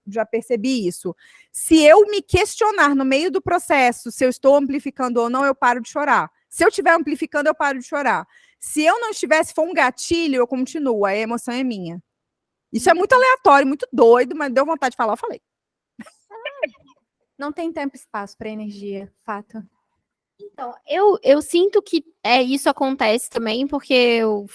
já percebi isso. Se eu me questionar no meio do processo se eu estou amplificando ou não, eu paro de chorar. Se eu estiver amplificando, eu paro de chorar. Se eu não estivesse, for um gatilho, eu continuo. A emoção é minha. Isso é muito aleatório, muito doido, mas deu vontade de falar, eu falei. Não tem tempo e espaço para energia, fato. Então, eu sinto que isso acontece também, porque eu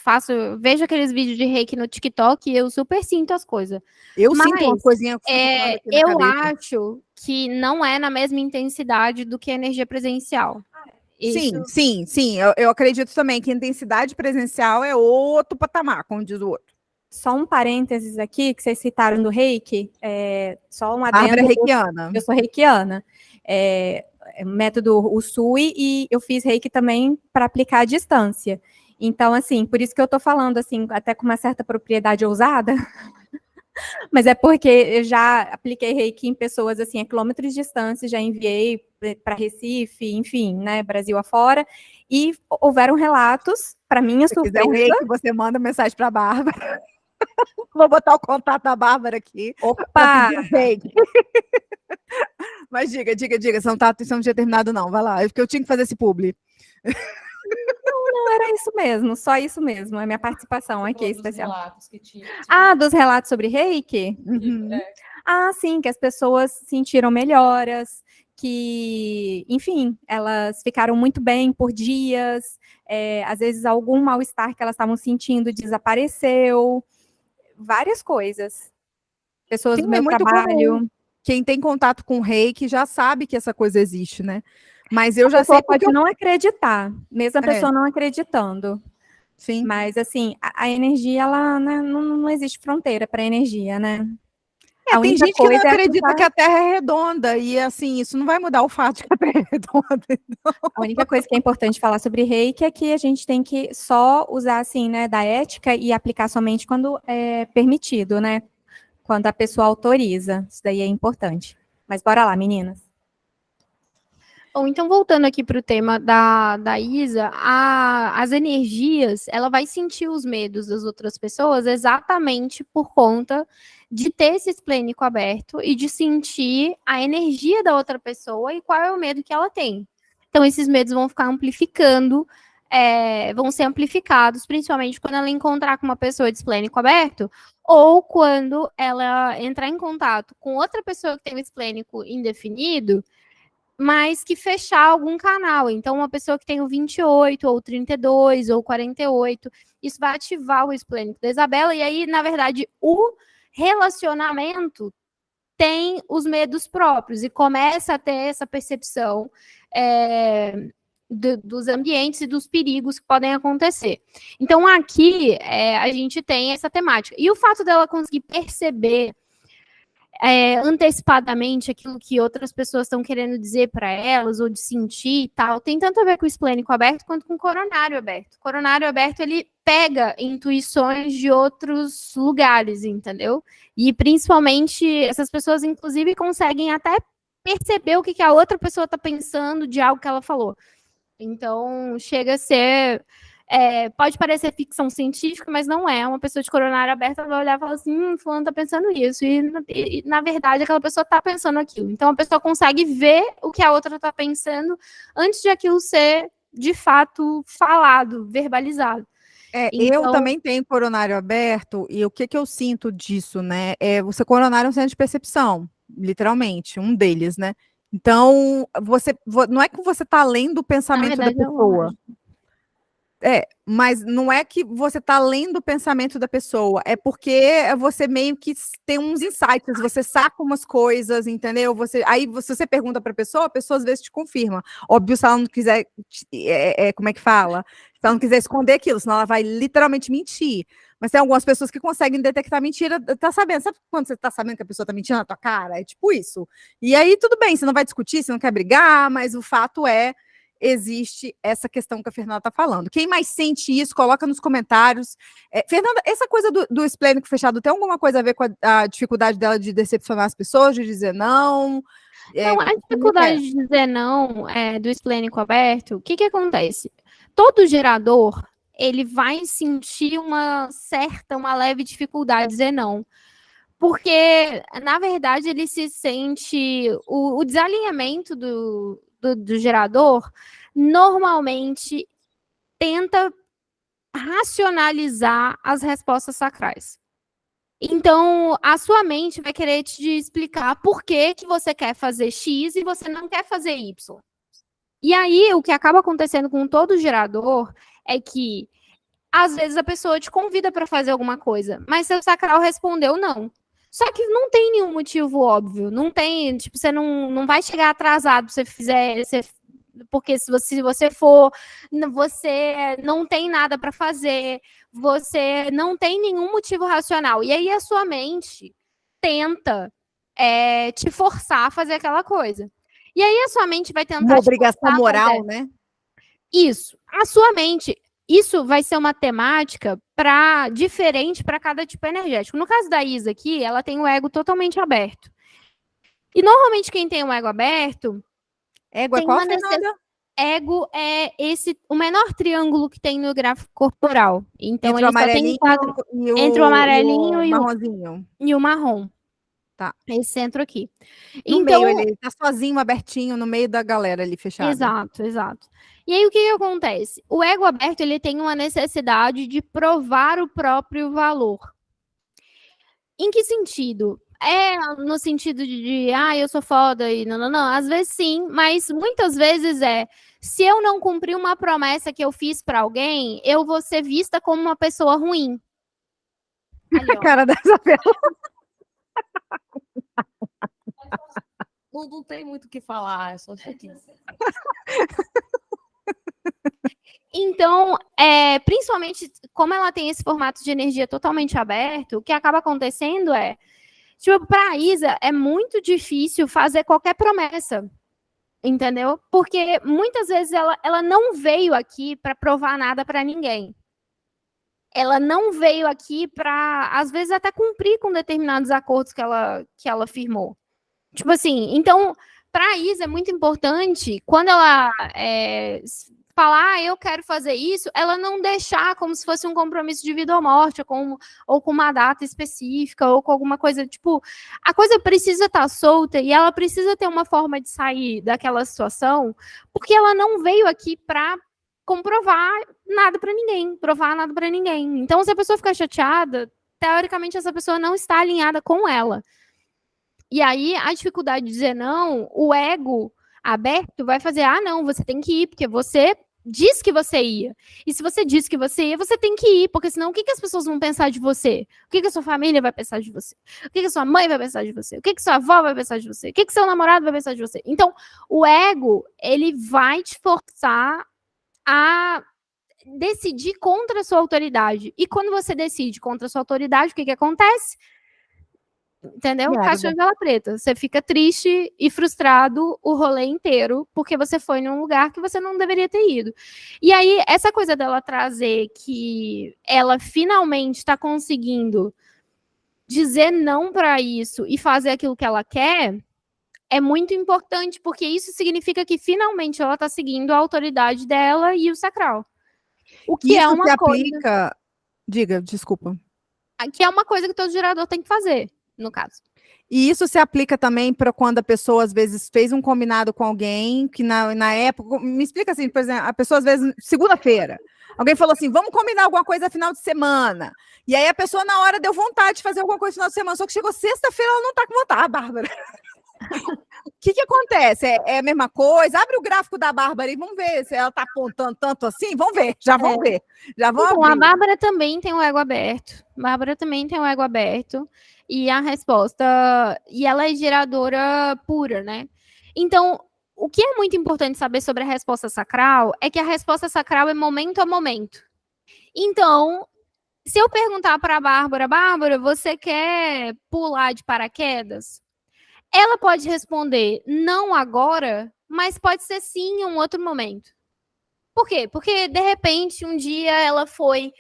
vejo aqueles vídeos de reiki no TikTok e eu super sinto as coisas. Eu sinto uma coisinha aqui na eu cabeça. acho que não é na mesma intensidade do que a energia presencial. Sim. Eu acredito também que a intensidade presencial é outro patamar, como diz o outro. Só um parênteses aqui, que vocês citaram do reiki, só um adendo. Bárbara é reikiana. Eu sou reikiana. Método Usui, e eu fiz reiki também para aplicar à distância. Então, assim, por isso que eu tô falando, assim, até com uma certa propriedade ousada, mas é porque eu já apliquei reiki em pessoas, assim, a quilômetros de distância, já enviei para Recife, enfim, né, Brasil afora, e houveram relatos, para minha surpresa... Se quiser um reiki, você manda mensagem para a Bárbara. Vou botar o contato da Bárbara aqui. Opa! Mas diga, você não tinha terminado, não. Vai lá, é porque eu tinha que fazer esse publi. Não, era isso mesmo, só isso mesmo, é minha participação aqui especial. Relatos que tinha, dos relatos sobre reiki? Uhum. Sim, que as pessoas sentiram melhoras, que, enfim, elas ficaram muito bem por dias, às vezes algum mal-estar que elas estavam sentindo desapareceu, várias coisas. Pessoas do meu trabalho. Comum. Quem tem contato com o reiki já sabe que essa coisa existe, né? Mas eu já sei porque pode não acreditar, mesmo a pessoa não acreditando. Sim. Mas, assim, a energia, ela, né, não existe fronteira para a energia, né? Tem gente que não acredita que a Terra é redonda, e assim, isso não vai mudar o fato de que a Terra é redonda. Então. A única coisa que é importante falar sobre reiki é que a gente tem que só usar, assim, né, da ética e aplicar somente quando é permitido, né? Quando a pessoa autoriza. Isso daí é importante. Mas bora lá, meninas. Bom, então voltando aqui para o tema da Isa, as energias, ela vai sentir os medos das outras pessoas exatamente por conta de ter esse esplênico aberto e de sentir a energia da outra pessoa e qual é o medo que ela tem. Então, esses medos vão ficar amplificando, vão ser amplificados, principalmente quando ela encontrar com uma pessoa de esplênico aberto, ou quando ela entrar em contato com outra pessoa que tem o esplênico indefinido, mas que fechar algum canal. Então, uma pessoa que tem o 28, ou 32, ou 48, isso vai ativar o esplênico da Isabela, e aí, na verdade, o relacionamento tem os medos próprios, e começa a ter essa percepção dos ambientes e dos perigos que podem acontecer. Então, aqui, a gente tem essa temática. E o fato dela conseguir perceber antecipadamente aquilo que outras pessoas estão querendo dizer para elas, ou de sentir e tal, tem tanto a ver com o esplênico aberto quanto com o coronário aberto. O coronário aberto, ele pega intuições de outros lugares, entendeu? E principalmente, essas pessoas, inclusive, conseguem até perceber o que a outra pessoa está pensando de algo que ela falou. Então, chega a ser... pode parecer ficção científica, mas não é. Uma pessoa de coronário aberto vai olhar e falar assim, fulano tá pensando isso. E, na verdade, aquela pessoa tá pensando aquilo. Então, a pessoa consegue ver o que a outra tá pensando antes de aquilo ser, de fato, falado, verbalizado. Então, eu também tenho coronário aberto, e o que eu sinto disso, né? Você coronário é um centro de percepção, literalmente, um deles, né? Então, não é que você está além do pensamento da pessoa. Mas não é que você está lendo o pensamento da pessoa, é porque você meio que tem uns insights, você saca umas coisas, entendeu? Aí, se você pergunta para a pessoa às vezes te confirma. Óbvio, se ela não quiser, como é que fala? Se ela não quiser esconder aquilo, senão ela vai literalmente mentir. Mas tem algumas pessoas que conseguem detectar mentira, tá sabendo. Sabe quando você tá sabendo que a pessoa tá mentindo na tua cara? É tipo isso. E aí, tudo bem, você não vai discutir, você não quer brigar, mas o fato existe essa questão que a Fernanda está falando. Quem mais sente isso, coloca nos comentários. Fernanda, essa coisa do esplênico fechado tem alguma coisa a ver com a dificuldade dela de decepcionar as pessoas, de dizer não? Não, a dificuldade de dizer não do esplênico aberto, o que acontece? todo gerador, ele vai sentir uma leve dificuldade de dizer não. Porque, na verdade, ele se sente... O desalinhamento do gerador, normalmente, tenta racionalizar as respostas sacrais. Então, a sua mente vai querer te explicar por que você quer fazer X e você não quer fazer Y. E aí, o que acaba acontecendo com todo gerador é que, às vezes, a pessoa te convida para fazer alguma coisa, mas seu sacral respondeu não. Só que não tem nenhum motivo óbvio. Não tem, tipo, você não vai chegar atrasado se você fizer... Porque se você for, você não tem nada para fazer, você não tem nenhum motivo racional. E aí a sua mente tenta te forçar a fazer aquela coisa. E aí a sua mente vai tentar... Uma obrigação moral, né? Isso. A sua mente... Isso vai ser uma temática diferente para cada tipo energético. No caso da Isa aqui, ela tem o ego totalmente aberto. E normalmente quem tem o ego aberto... Ego é qual, Fernanda? Ego é o menor triângulo que tem no gráfico corporal. Então, entre ele o amarelinho só tem entre o amarelinho e o marrom. Tá. Esse centro aqui. No meio, ele tá sozinho, abertinho, no meio da galera ali, fechado. Exato. E aí, o que acontece? O ego aberto, ele tem uma necessidade de provar o próprio valor. Em que sentido? No sentido de eu sou foda e não. Às vezes sim, mas muitas vezes se eu não cumprir uma promessa que eu fiz para alguém, eu vou ser vista como uma pessoa ruim. Ali, a cara da Isabela. Não tem muito o que falar, é só chatice. Então, principalmente, como ela tem esse formato de energia totalmente aberto, o que acaba acontecendo tipo, para a Isa, é muito difícil fazer qualquer promessa, entendeu? Porque muitas vezes ela não veio aqui para provar nada para ninguém. Ela não veio aqui para, às vezes, até cumprir com determinados acordos que ela firmou. Tipo assim, então, para a Isa é muito importante, quando ela falar, eu quero fazer isso, ela não deixar como se fosse um compromisso de vida ou morte, ou com uma data específica, ou com alguma coisa, tipo, a coisa precisa estar solta e ela precisa ter uma forma de sair daquela situação, porque ela não veio aqui para comprovar nada para ninguém, provar nada para ninguém. Então, se a pessoa ficar chateada, teoricamente essa pessoa não está alinhada com ela. E aí, a dificuldade de dizer não, o ego aberto vai fazer, não, você tem que ir, porque você disse que você ia. E se você disse que você ia, você tem que ir, porque senão o que as pessoas vão pensar de você? O que a sua família vai pensar de você? O que a sua mãe vai pensar de você? O que sua avó vai pensar de você? O que seu namorado vai pensar de você? Então, o ego, ele vai te forçar a decidir contra a sua autoridade. E quando você decide contra a sua autoridade, o que acontece? Entendeu? Cachorro de vela preta. Você fica triste e frustrado o rolê inteiro, porque você foi num lugar que você não deveria ter ido. E aí, essa coisa dela trazer que ela finalmente está conseguindo dizer não para isso e fazer aquilo que ela quer, é muito importante, porque isso significa que finalmente ela está seguindo a autoridade dela e o sacral. O que isso é uma se coisa... aplica... Diga, desculpa. Que é uma coisa que todo gerador tem que fazer, no caso. E isso se aplica também para quando a pessoa, às vezes, fez um combinado com alguém, que na época... Me explica assim, por exemplo, a pessoa, às vezes, segunda-feira, alguém falou assim, vamos combinar alguma coisa no final de semana. E aí a pessoa, na hora, deu vontade de fazer alguma coisa no final de semana, só que chegou sexta-feira, ela não tá com vontade, Bárbara. O que acontece? É a mesma coisa? Abre o gráfico da Bárbara e vamos ver se ela tá apontando tanto assim. Vamos ver, já vão ver. Já vão abrir. A Bárbara também tem o ego aberto. E a resposta... E ela é geradora pura, né? Então, o que é muito importante saber sobre a resposta sacral é que a resposta sacral é momento a momento. Então, se eu perguntar para a Bárbara, você quer pular de paraquedas? Ela pode responder não agora, mas pode ser sim em um outro momento. Por quê? Porque, de repente, um dia ela foi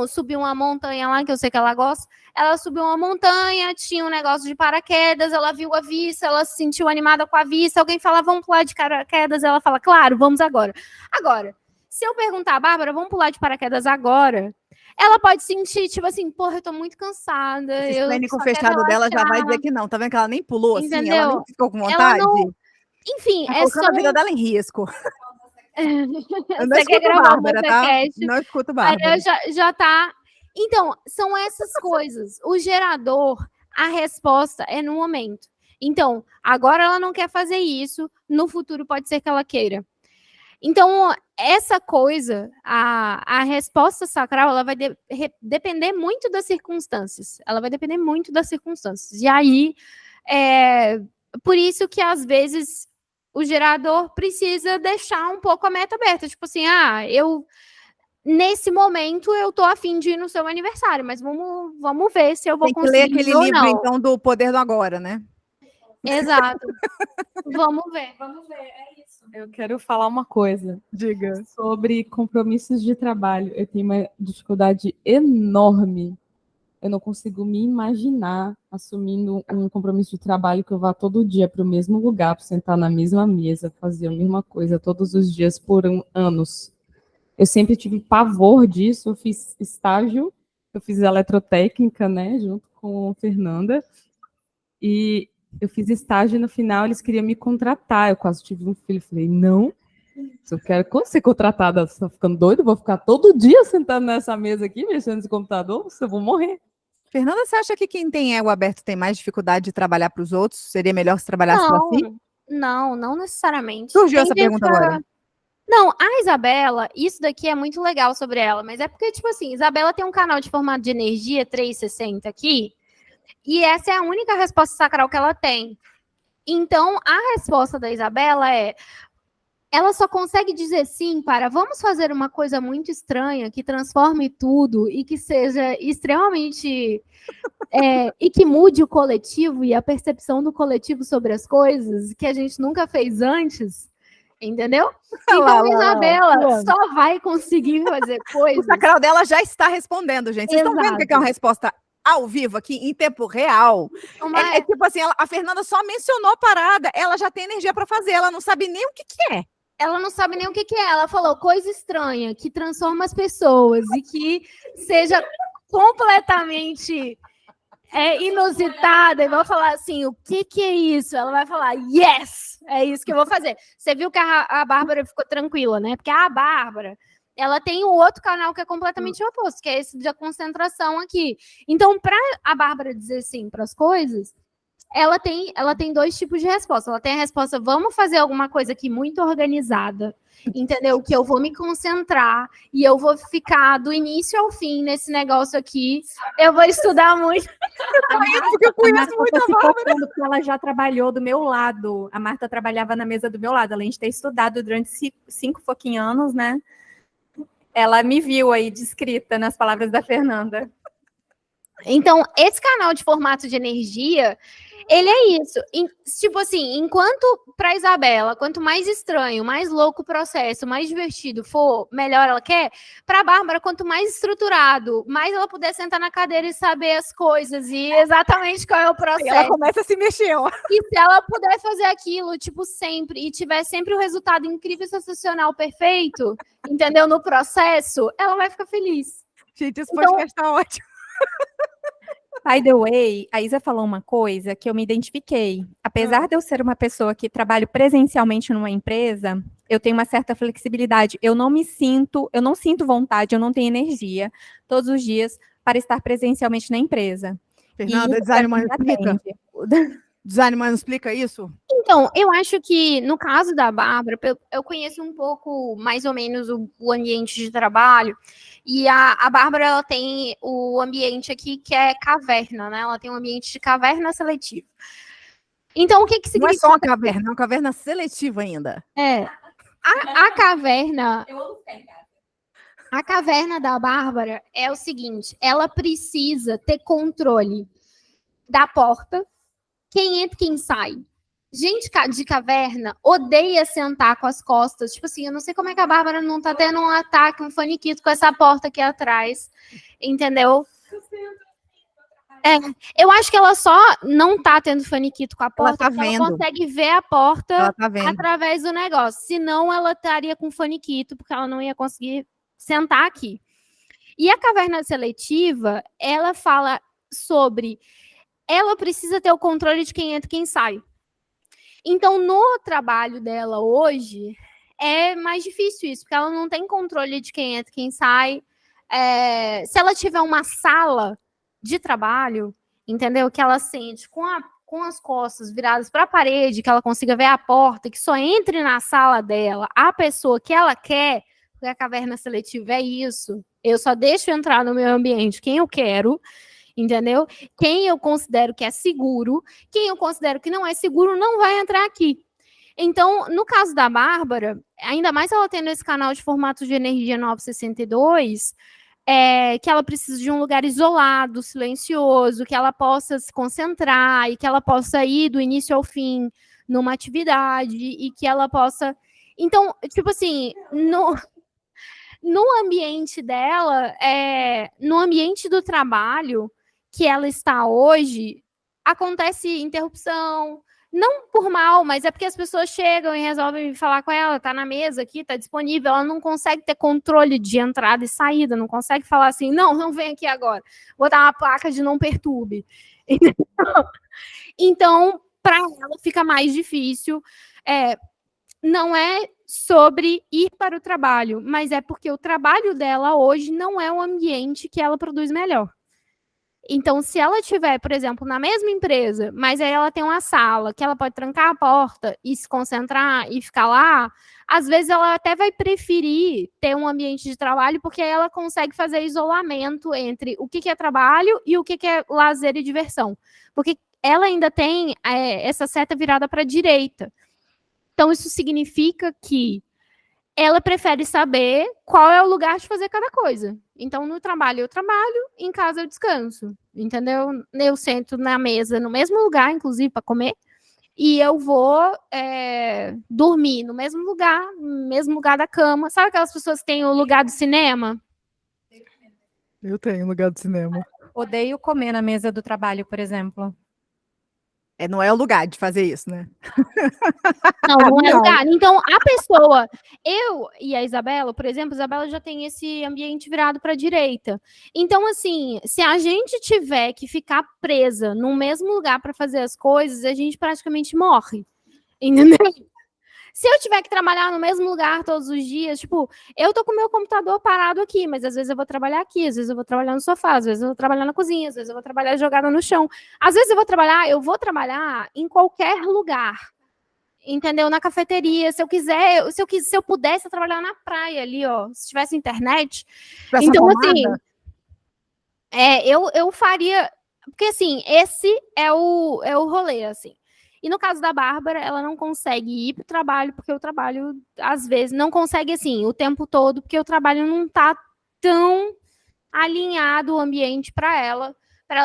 subir uma montanha lá, que eu sei que ela gosta, ela subiu uma montanha, tinha um negócio de paraquedas, ela viu a vista, ela se sentiu animada com a vista, alguém fala, vamos pular de paraquedas, ela fala, claro, vamos agora. Agora, Se eu perguntar, Bárbara, vamos pular de paraquedas agora, ela pode sentir, tipo assim, porra, eu tô muito cansada. Esse clínico fechado dela já vai dizer que não. Tá vendo que ela nem pulou, assim? Entendeu? Ela nem ficou com vontade? Ela não... Enfim, tá colocando a vida dela em risco. Eu não escuto Bárbara, tá? Não escuto Bárbara. Já tá... Então, são essas coisas. O gerador, a resposta é no momento. Então, agora ela não quer fazer isso, no futuro pode ser que ela queira. Então, essa coisa, a resposta sacral, ela vai depender muito das circunstâncias. Ela vai depender muito das circunstâncias. E aí, por isso que, às vezes, o gerador precisa deixar um pouco a meta aberta. Tipo assim, nesse momento, eu tô a fim de ir no seu aniversário, mas vamos ver se eu vou conseguir. Tem que ler aquele livro, então, do Poder do Agora, né? Exato. Vamos ver, é isso. Eu quero falar uma coisa. Diga. Sobre compromissos de trabalho. Eu tenho uma dificuldade enorme. Eu não consigo me imaginar assumindo um compromisso de trabalho que eu vá todo dia para o mesmo lugar, para sentar na mesma mesa, fazer a mesma coisa todos os dias por anos. Eu sempre tive pavor disso. Eu fiz estágio, eu fiz eletrotécnica, né, junto com a Fernanda, e eu fiz estágio e no final eles queriam me contratar. Eu quase tive um filho. Falei, não, se eu quero ser contratada, você tá ficando doido? Eu vou ficar todo dia sentado nessa mesa aqui, mexendo nesse computador? Eu vou morrer. Fernanda, você acha que quem tem ego aberto tem mais dificuldade de trabalhar para os outros? Seria melhor se trabalhasse para si? Não necessariamente. Surgiu essa pergunta agora. Não, a Isabela, isso daqui é muito legal sobre ela, mas é porque, tipo assim, Isabela tem um canal de formato de energia 360 aqui, e essa é a única resposta sacral que ela tem. Então, a resposta da Isabela ela só consegue dizer sim para vamos fazer uma coisa muito estranha, que transforme tudo e que seja extremamente... e que mude o coletivo e a percepção do coletivo sobre as coisas que a gente nunca fez antes, entendeu? Então, a Isabela só vai conseguir fazer coisas... O sacral dela já está respondendo, gente. Vocês estão vendo que é uma resposta ao vivo aqui, em tempo real? Tipo assim, a Fernanda só mencionou a parada, ela já tem energia para fazer, ela não sabe nem o que é. Ela não sabe nem o que é. Ela falou coisa estranha, que transforma as pessoas e que seja completamente inusitada. E vou falar assim, o que é isso? Ela vai falar, yes! É isso que eu vou fazer. Você viu que a Bárbara ficou tranquila, né? Porque a Bárbara, ela tem o outro canal que é completamente oposto, que é esse da concentração aqui. Então, para a Bárbara dizer sim para as coisas, ela tem dois tipos de resposta. Ela tem a resposta, vamos fazer alguma coisa aqui muito organizada, entendeu? Que eu vou me concentrar e eu vou ficar do início ao fim nesse negócio aqui. Eu vou estudar muito. Porque eu conheço muito a Bárbara. Porque ela já trabalhou do meu lado. A Marta trabalhava na mesa do meu lado. Além de ter estudado durante 5 fucking anos, né? Ela me viu aí descrita nas palavras da Fernanda. Então, esse canal de formato de energia, ele é isso. Tipo assim, enquanto para Isabela, quanto mais estranho, mais louco o processo, mais divertido for, melhor ela quer. Para Bárbara, quanto mais estruturado, mais ela puder sentar na cadeira e saber as coisas e exatamente qual é o processo. E ela começa a se mexer, ó. E se ela puder fazer aquilo, tipo, sempre, e tiver sempre o resultado incrível, sensacional, perfeito, entendeu? No processo, ela vai ficar feliz. Gente, esse podcast tá ótimo. By the way, a Isa falou uma coisa que eu me identifiquei. Apesar de eu ser uma pessoa que trabalho presencialmente numa empresa, eu tenho uma certa flexibilidade. Eu não sinto vontade, eu não tenho energia todos os dias para estar presencialmente na empresa. Fernanda, design humano explica? Design humano explica isso? Então, eu acho que no caso da Bárbara, eu conheço um pouco, mais ou menos, o ambiente de trabalho. E a Bárbara, ela tem o ambiente aqui que é caverna, né? Ela tem um ambiente de caverna seletiva. Então, o que significa? Não é só uma caverna, é uma caverna seletiva ainda. A caverna... A caverna da Bárbara é o seguinte, ela precisa ter controle da porta, quem entra e quem sai. Gente de caverna odeia sentar com as costas. Tipo assim, eu não sei como é que a Bárbara não tá tendo um ataque, um faniquito com essa porta aqui atrás. Entendeu? Eu acho que ela só não tá tendo faniquito com a porta, Ela tá porque ela vendo. consegue ver a porta Ela tá vendo. através do negócio. Senão, ela estaria com faniquito, porque ela não ia conseguir sentar aqui. E a caverna seletiva, ela fala sobre... Ela precisa ter o controle de quem entra e quem sai. Então, no trabalho dela hoje, é mais difícil isso, porque ela não tem controle de quem entra e quem sai. Se ela tiver uma sala de trabalho, entendeu? Que ela sente com as costas viradas para a parede, que ela consiga ver a porta, que só entre na sala dela a pessoa que ela quer, porque a caverna seletiva é isso. Eu só deixo entrar no meu ambiente quem eu quero, entendeu? Quem eu considero que é seguro, quem eu considero que não é seguro não vai entrar aqui. Então, no caso da Bárbara, ainda mais ela tendo esse canal de formato de energia 962, que ela precisa de um lugar isolado, silencioso, que ela possa se concentrar e que ela possa ir do início ao fim numa atividade e que ela possa... Então, tipo assim, no ambiente dela, no ambiente do trabalho que ela está hoje, acontece interrupção, não por mal, mas é porque as pessoas chegam e resolvem falar com ela, tá na mesa aqui, tá disponível, ela não consegue ter controle de entrada e saída, não consegue falar assim, não vem aqui agora, vou dar uma placa de não perturbe. Então, para ela fica mais difícil, não é sobre ir para o trabalho, mas é porque o trabalho dela hoje não é o ambiente que ela produz melhor. Então, se ela tiver, por exemplo, na mesma empresa, mas aí ela tem uma sala que ela pode trancar a porta e se concentrar e ficar lá, às vezes ela até vai preferir ter um ambiente de trabalho, porque aí ela consegue fazer isolamento entre o que é trabalho e o que é lazer e diversão. Porque ela ainda tem essa seta virada para a direita. Então, isso significa que ela prefere saber qual é o lugar de fazer cada coisa. Então, no trabalho eu trabalho, em casa eu descanso, entendeu? Eu sento na mesa, no mesmo lugar, inclusive, para comer, e eu vou dormir no mesmo lugar da cama. Sabe aquelas pessoas que têm o lugar do cinema? Eu tenho lugar do cinema. Odeio comer na mesa do trabalho, por exemplo. Não é o lugar de fazer isso, né? Não é lugar. Então, a pessoa, eu e a Isabela, por exemplo, a Isabela já tem esse ambiente virado para a direita. Então, assim, se a gente tiver que ficar presa no mesmo lugar para fazer as coisas, a gente praticamente morre. Entendeu? Se eu tiver que trabalhar no mesmo lugar todos os dias, tipo, eu tô com o meu computador parado aqui, mas às vezes eu vou trabalhar aqui, às vezes eu vou trabalhar no sofá, às vezes eu vou trabalhar na cozinha, às vezes eu vou trabalhar jogada no chão. Às vezes eu vou trabalhar em qualquer lugar. Entendeu? Na cafeteria, se eu quiser, se eu pudesse trabalhar na praia ali, ó, se tivesse internet. Então, assim, eu faria, porque assim, esse é o rolê, assim. E no caso da Bárbara, ela não consegue ir para o trabalho, porque o trabalho, às vezes, não consegue, assim, o tempo todo, porque o trabalho não está tão alinhado o ambiente para ela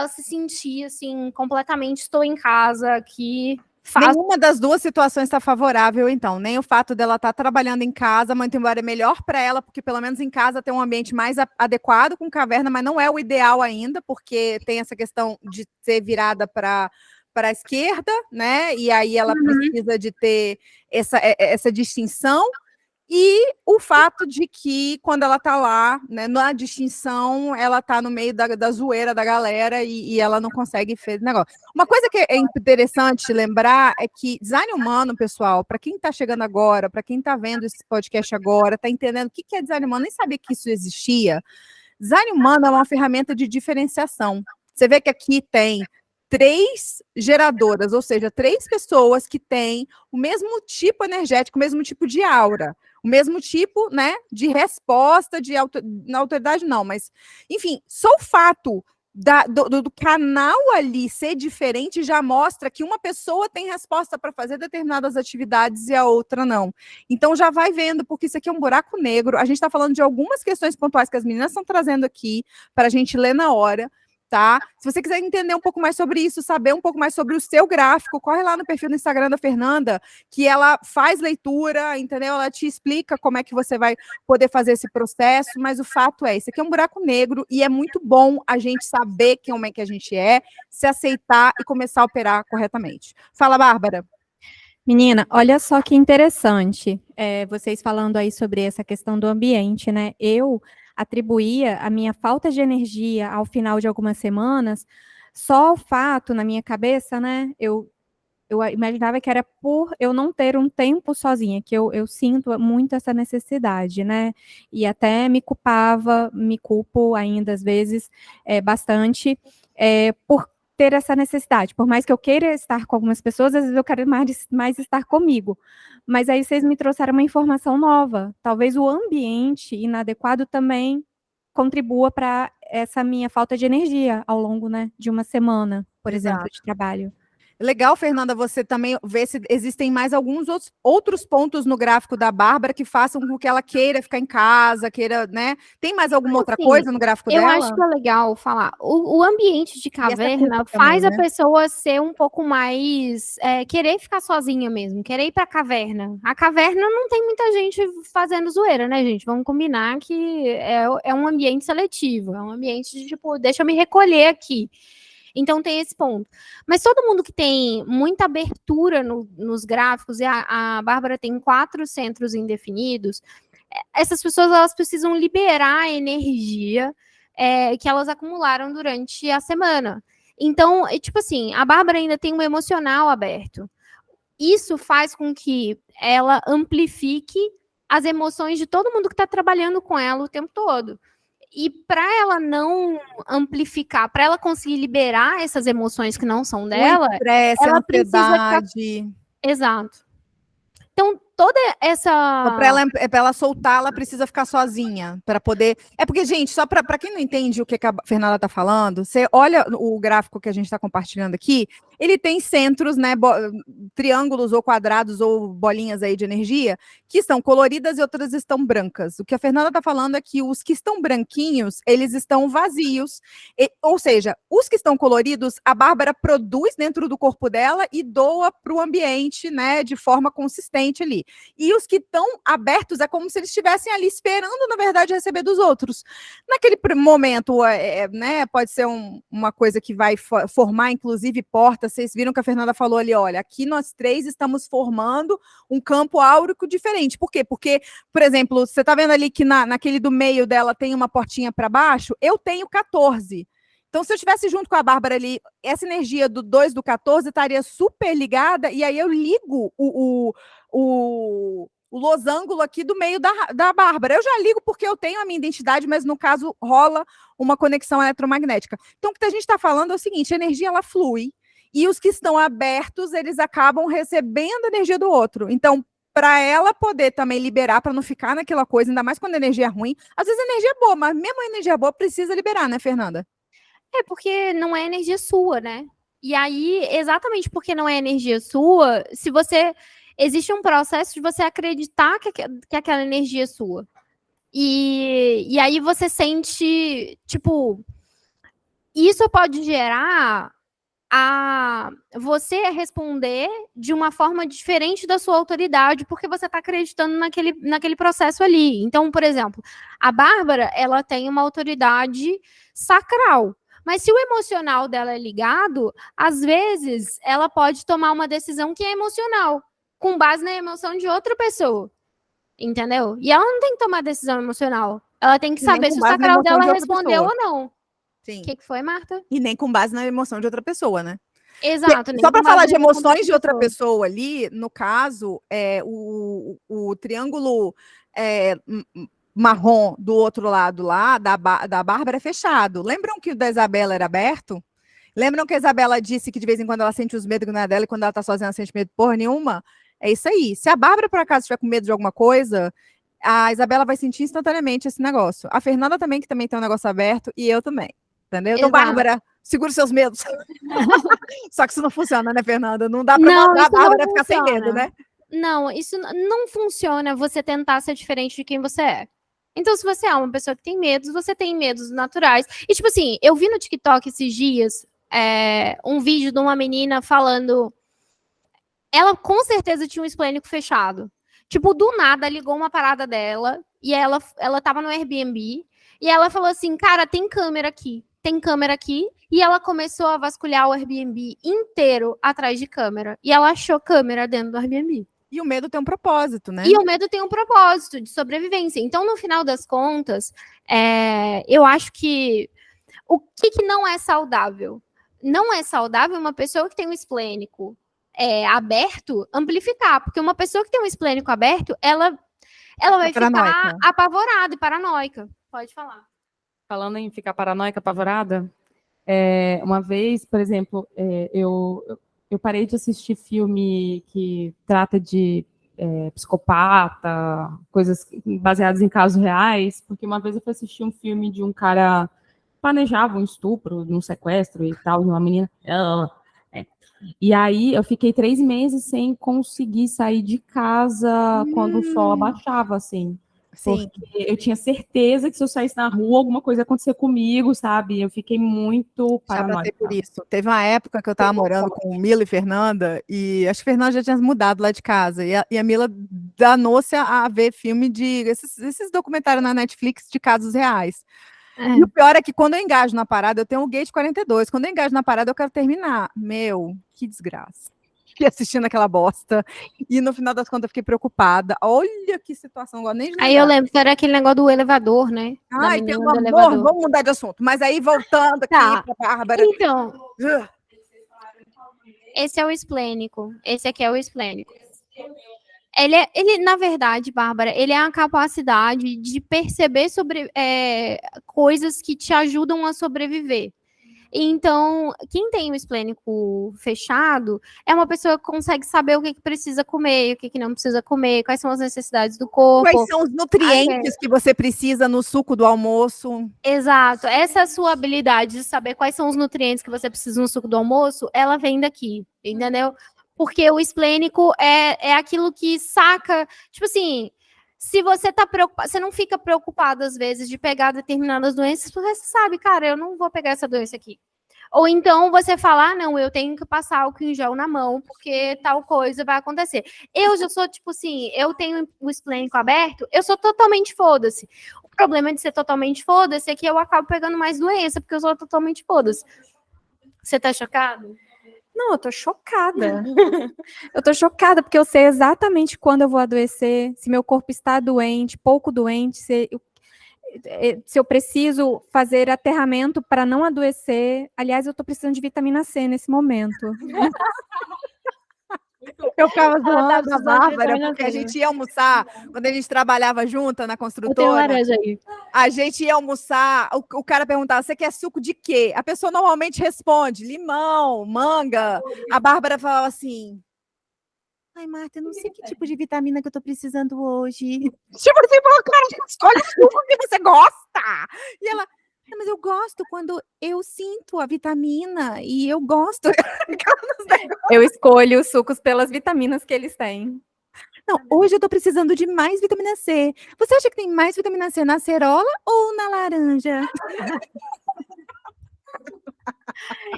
se sentir, assim, completamente, estou em casa aqui. Nenhuma das duas situações está favorável, então. Nem o fato dela estar trabalhando em casa, muito embora é melhor para ela, porque pelo menos em casa tem um ambiente mais adequado com caverna, mas não é o ideal ainda, porque tem essa questão de ser virada para a esquerda, né? E aí ela precisa de ter essa distinção. E o fato de que, quando ela está lá, né, na distinção, ela está no meio da zoeira da galera e ela não consegue fazer negócio. Uma coisa que é interessante lembrar é que design humano, pessoal, para quem está chegando agora, para quem está vendo esse podcast agora, está entendendo o que é design humano, nem sabia que isso existia. Design humano é uma ferramenta de diferenciação. Você vê que aqui tem 3 geradoras, ou seja, 3 pessoas que têm o mesmo tipo energético, o mesmo tipo de aura, o mesmo tipo, né, de resposta, na autoridade não, mas, enfim, só o fato do canal ali ser diferente já mostra que uma pessoa tem resposta para fazer determinadas atividades e a outra não. Então já vai vendo, porque isso aqui é um buraco negro, a gente está falando de algumas questões pontuais que as meninas estão trazendo aqui para a gente ler na hora, tá? Se você quiser entender um pouco mais sobre isso, saber um pouco mais sobre o seu gráfico, corre lá no perfil do Instagram da Fernanda, que ela faz leitura, entendeu? Ela te explica como é que você vai poder fazer esse processo, mas o fato é, isso aqui é um buraco negro e é muito bom a gente saber como é que a gente é, se aceitar e começar a operar corretamente. Fala, Bárbara. Menina, olha só que interessante, vocês falando aí sobre essa questão do ambiente, né? Eu atribuía a minha falta de energia ao final de algumas semanas só ao fato, na minha cabeça, né? Eu imaginava que era por eu não ter um tempo sozinha, que eu sinto muito essa necessidade, né? E até me culpo ainda às vezes bastante por ter essa necessidade. Por mais que eu queira estar com algumas pessoas, às vezes eu quero mais estar comigo. Mas aí vocês me trouxeram uma informação nova. Talvez o ambiente inadequado também contribua para essa minha falta de energia ao longo, né, de uma semana, por exemplo, de trabalho. Legal, Fernanda, você também ver se existem mais alguns outros pontos no gráfico da Bárbara que façam com que ela queira ficar em casa, queira, né? Tem mais alguma outra coisa no gráfico dela? Eu acho que é legal falar. O ambiente de caverna faz a pessoa ser um pouco mais... querer ficar sozinha mesmo, querer ir pra caverna. A caverna não tem muita gente fazendo zoeira, né, gente? Vamos combinar que é um ambiente seletivo, é um ambiente de, tipo, deixa eu me recolher aqui. Então tem esse ponto. Mas todo mundo que tem muita abertura nos gráficos, e a Bárbara tem 4 centros indefinidos, essas pessoas elas precisam liberar a energia que elas acumularam durante a semana. Então, tipo assim, a Bárbara ainda tem um emocional aberto. Isso faz com que ela amplifique as emoções de todo mundo que está trabalhando com ela o tempo todo. E para ela não amplificar, para ela conseguir liberar essas emoções que não são dela, ela precisa ficar... Exato. Então, toda essa... Para ela soltar, ela precisa ficar sozinha, para poder... É porque, gente, só para quem não entende o que a Fernanda está falando, você olha o gráfico que a gente está compartilhando aqui, ele tem centros, né, triângulos ou quadrados ou bolinhas aí de energia, que estão coloridas e outras estão brancas. O que a Fernanda está falando é que os que estão branquinhos, eles estão vazios, ou seja, os que estão coloridos, a Bárbara produz dentro do corpo dela e doa para o ambiente, né, de forma consistente ali. E os que estão abertos é como se eles estivessem ali esperando, na verdade, receber dos outros. Naquele momento, né, pode ser uma coisa que vai formar, inclusive, portas. Vocês viram que a Fernanda falou ali, olha, aqui nós 3 estamos formando um campo áurico diferente. Por quê? Porque, por exemplo, você está vendo ali que naquele do meio dela tem uma portinha para baixo, eu tenho 14. Então, se eu estivesse junto com a Bárbara ali, essa energia do 2 do 14 estaria super ligada, e aí eu ligo o losango aqui do meio da Bárbara. Eu já ligo porque eu tenho a minha identidade, mas no caso rola uma conexão eletromagnética. Então, o que a gente está falando é o seguinte, a energia ela flui, e os que estão abertos, eles acabam recebendo a energia do outro. Então, para ela poder também liberar, para não ficar naquela coisa, ainda mais quando a energia é ruim, às vezes a energia é boa, mas mesmo a energia boa precisa liberar, né, Fernanda? Porque não é energia sua, né? E aí, exatamente porque não é energia sua, se você... Existe um processo de você acreditar que aquela energia é sua. E aí você sente, tipo... Isso pode gerar você responder de uma forma diferente da sua autoridade, porque você está acreditando naquele processo ali. Então, por exemplo, a Bárbara, ela tem uma autoridade sacral. Mas se o emocional dela é ligado, às vezes ela pode tomar uma decisão que é emocional, com base na emoção de outra pessoa. Entendeu? E ela não tem que tomar decisão emocional. Ela tem que saber se o sacral dela respondeu ou não. Sim. O que foi, Marta? E nem com base na emoção de outra pessoa, né? Exato. Só para falar de emoções de outra pessoa ali, no caso, o triângulo marrom do outro lado lá, da Bárbara, é fechado. Lembram que o da Isabela era aberto? Lembram que a Isabela disse que de vez em quando ela sente os medos na dela e quando ela tá sozinha ela sente medo porra nenhuma? É isso aí. Se a Bárbara, por acaso, estiver com medo de alguma coisa, a Isabela vai sentir instantaneamente esse negócio. A Fernanda também, que também tem um negócio aberto, e eu também. Entendeu? Então, Bárbara, segura os seus medos. Só que isso não funciona, né, Fernanda? Não dá para mandar a Bárbara ficar sem medo, né? Não, isso não funciona você tentar ser diferente de quem você é. Então, se você é uma pessoa que tem medos, você tem medos naturais. E, tipo assim, eu vi no TikTok esses dias um vídeo de uma menina falando... Ela, com certeza, tinha um esplênico fechado. Tipo, do nada, ligou uma parada dela e ela tava no Airbnb e ela falou assim, cara, tem câmera aqui. E ela começou a vasculhar o Airbnb inteiro atrás de câmera. E ela achou câmera dentro do Airbnb. E o medo tem um propósito, né? E o medo tem um propósito de sobrevivência. Então, no final das contas, eu acho que o que não é saudável? Não é saudável uma pessoa que tem um esplênico aberto amplificar, porque uma pessoa que tem um esplênico aberto, ela vai ficar apavorada e paranoica. Pode falar. Falando em ficar paranoica, apavorada, uma vez, por exemplo, eu parei de assistir filme que trata de psicopata, coisas baseadas em casos reais, porque uma vez eu fui assistir um filme de um cara que planejava um estupro, um sequestro e tal, de uma menina. E aí eu fiquei 3 meses sem conseguir sair de casa quando o sol abaixava, assim. Sim. Porque eu tinha certeza que se eu saísse na rua, alguma coisa ia acontecer comigo, sabe? Eu fiquei muito paranoica. Por isso. Teve uma época que eu estava morando com Mila e Fernanda, e acho que a Fernanda já tinha mudado lá de casa, e a Mila danou-se a ver filme de esses documentários na Netflix de casos reais. E o pior é que quando eu engajo na parada, eu tenho o Gate 42, quando eu engajo na parada eu quero terminar. Meu, que desgraça. Fiquei assistindo aquela bosta, e no final das contas eu fiquei preocupada. Olha que situação, agora nem de Aí eu lembro que era aquele negócio do elevador, né? Ai, pelo amor, vamos mudar de assunto. Mas aí, voltando aqui pra Bárbara. Então, esse é o esplênico. Esse aqui é o esplênico. Ele, na verdade, Bárbara, ele é a capacidade de perceber sobre coisas que te ajudam a sobreviver. Então, quem tem o esplênico fechado é uma pessoa que consegue saber o que precisa comer, o que não precisa comer, quais são as necessidades do corpo. Quais são os nutrientes que você precisa no suco do almoço. Exato. Essa sua habilidade de saber quais são os nutrientes que você precisa no suco do almoço, ela vem daqui, entendeu? Porque o esplênico é aquilo que saca, tipo assim, se você tá preocupado, você não fica preocupado às vezes de pegar determinadas doenças, porque você sabe, cara, eu não vou pegar essa doença aqui. Ou então você fala, não, eu tenho que passar álcool em gel na mão, porque tal coisa vai acontecer. Eu já sou, tipo assim, eu tenho o esplênico aberto, eu sou totalmente foda-se. O problema de ser totalmente foda-se é que eu acabo pegando mais doença, porque eu sou totalmente foda-se. Você tá chocado? Não, eu tô chocada. Eu tô chocada, porque eu sei exatamente quando eu vou adoecer, se meu corpo está doente, pouco doente, se eu preciso fazer aterramento para não adoecer. Aliás, eu tô precisando de vitamina C nesse momento. Eu ficava zoando a Bárbara, porque a gente ia almoçar, quando a gente trabalhava junta na construtora, laranja aí. A gente ia almoçar, o cara perguntava, você quer suco de quê? A pessoa normalmente responde, limão, manga. A Bárbara falava assim, ai, Marta, eu não sei que tipo de vitamina que eu tô precisando hoje. Tipo assim, cara, escolhe o suco que você gosta. E ela, mas eu gosto quando eu sinto a vitamina e eu gosto. Eu escolho os sucos pelas vitaminas que eles têm. Não, hoje eu tô precisando de mais vitamina C. Você acha que tem mais vitamina C na acerola ou na laranja?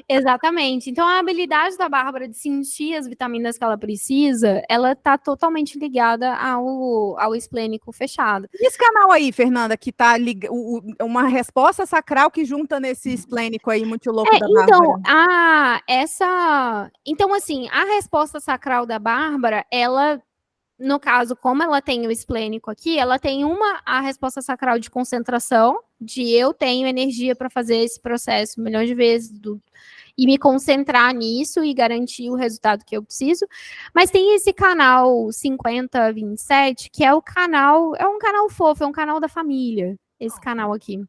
Exatamente. Então, a habilidade da Bárbara de sentir as vitaminas que ela precisa, ela tá totalmente ligada ao esplênico fechado. E esse canal aí, Fernanda, que tá uma resposta sacral que junta nesse esplênico aí muito louco da Bárbara. Então, assim, a resposta sacral da Bárbara, ela, no caso, como ela tem o esplênico aqui, ela tem a resposta sacral de concentração, de eu tenho energia para fazer esse processo milhões de vezes, e me concentrar nisso e garantir o resultado que eu preciso. Mas tem esse canal 5027, que é um canal fofo, é um canal da família, esse canal aqui.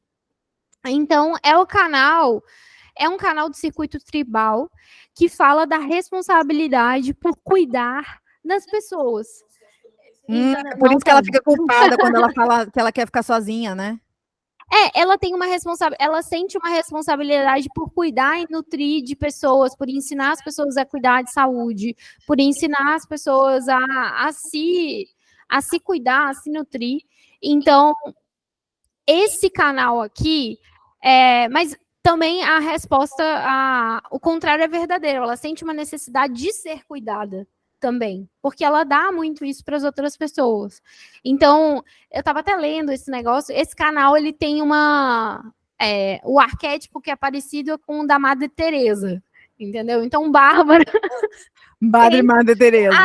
Então, é um canal do circuito tribal que fala da responsabilidade por cuidar das pessoas. Por isso que ela fica culpada quando ela fala que ela quer ficar sozinha, né? Ela tem ela sente uma responsabilidade por cuidar e nutrir de pessoas, por ensinar as pessoas a cuidar de saúde, por ensinar as pessoas a se cuidar, a se nutrir. Então, esse canal aqui, mas também a resposta, o contrário é verdadeiro. Ela sente uma necessidade de ser cuidada também, porque ela dá muito isso para as outras pessoas. Então, eu estava até lendo esse negócio. Esse canal ele tem o arquétipo que é parecido com o da Madre Teresa, entendeu? Então, Bárbara, Madre Teresa.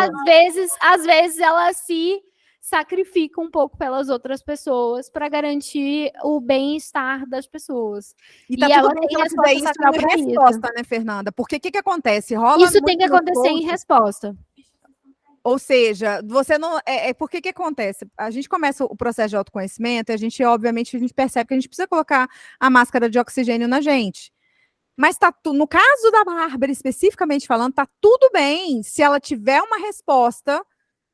Às vezes ela se sacrifica um pouco pelas outras pessoas para garantir o bem-estar das pessoas. E tá tudo bem que ela fizer isso em resposta, né, Fernanda? Porque o que acontece? Isso tem que acontecer em resposta. Ou seja, você não... porque que acontece? A gente começa o processo de autoconhecimento e a gente percebe que a gente precisa colocar a máscara de oxigênio na gente. Mas no caso da Bárbara, especificamente falando, tá tudo bem se ela tiver uma resposta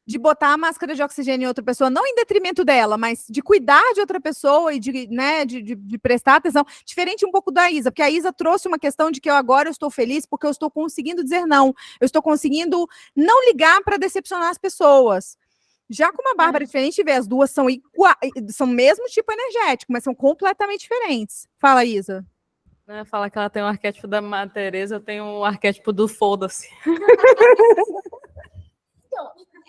de botar a máscara de oxigênio em outra pessoa, não em detrimento dela, mas de cuidar de outra pessoa e de prestar atenção, diferente um pouco da Isa, porque a Isa trouxe uma questão de que agora eu estou feliz porque eu estou conseguindo dizer não, eu estou conseguindo não ligar para decepcionar as pessoas. Já com uma Bárbara diferente, as duas são são mesmo tipo energético, mas são completamente diferentes. Fala, Isa. Fala que ela tem um arquétipo da Madre Teresa, eu tenho um arquétipo do foda-se.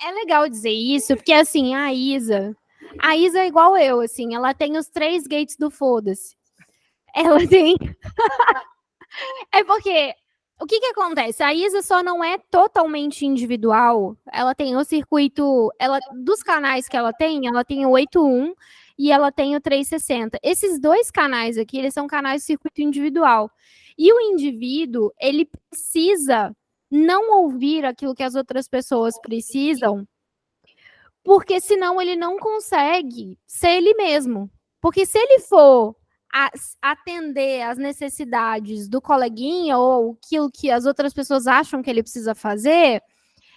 É legal dizer isso, porque assim, a Isa é igual eu, assim, ela tem os 3 gates do foda-se. Ela tem... porque, o que acontece? A Isa só não é totalmente individual, ela tem o circuito, dos canais que ela tem o 81 e ela tem o 360. Esses 2 canais aqui, eles são canais de circuito individual. E o indivíduo, ele precisa não ouvir aquilo que as outras pessoas precisam, porque senão ele não consegue ser ele mesmo. Porque se ele for atender às necessidades do coleguinha ou aquilo que as outras pessoas acham que ele precisa fazer,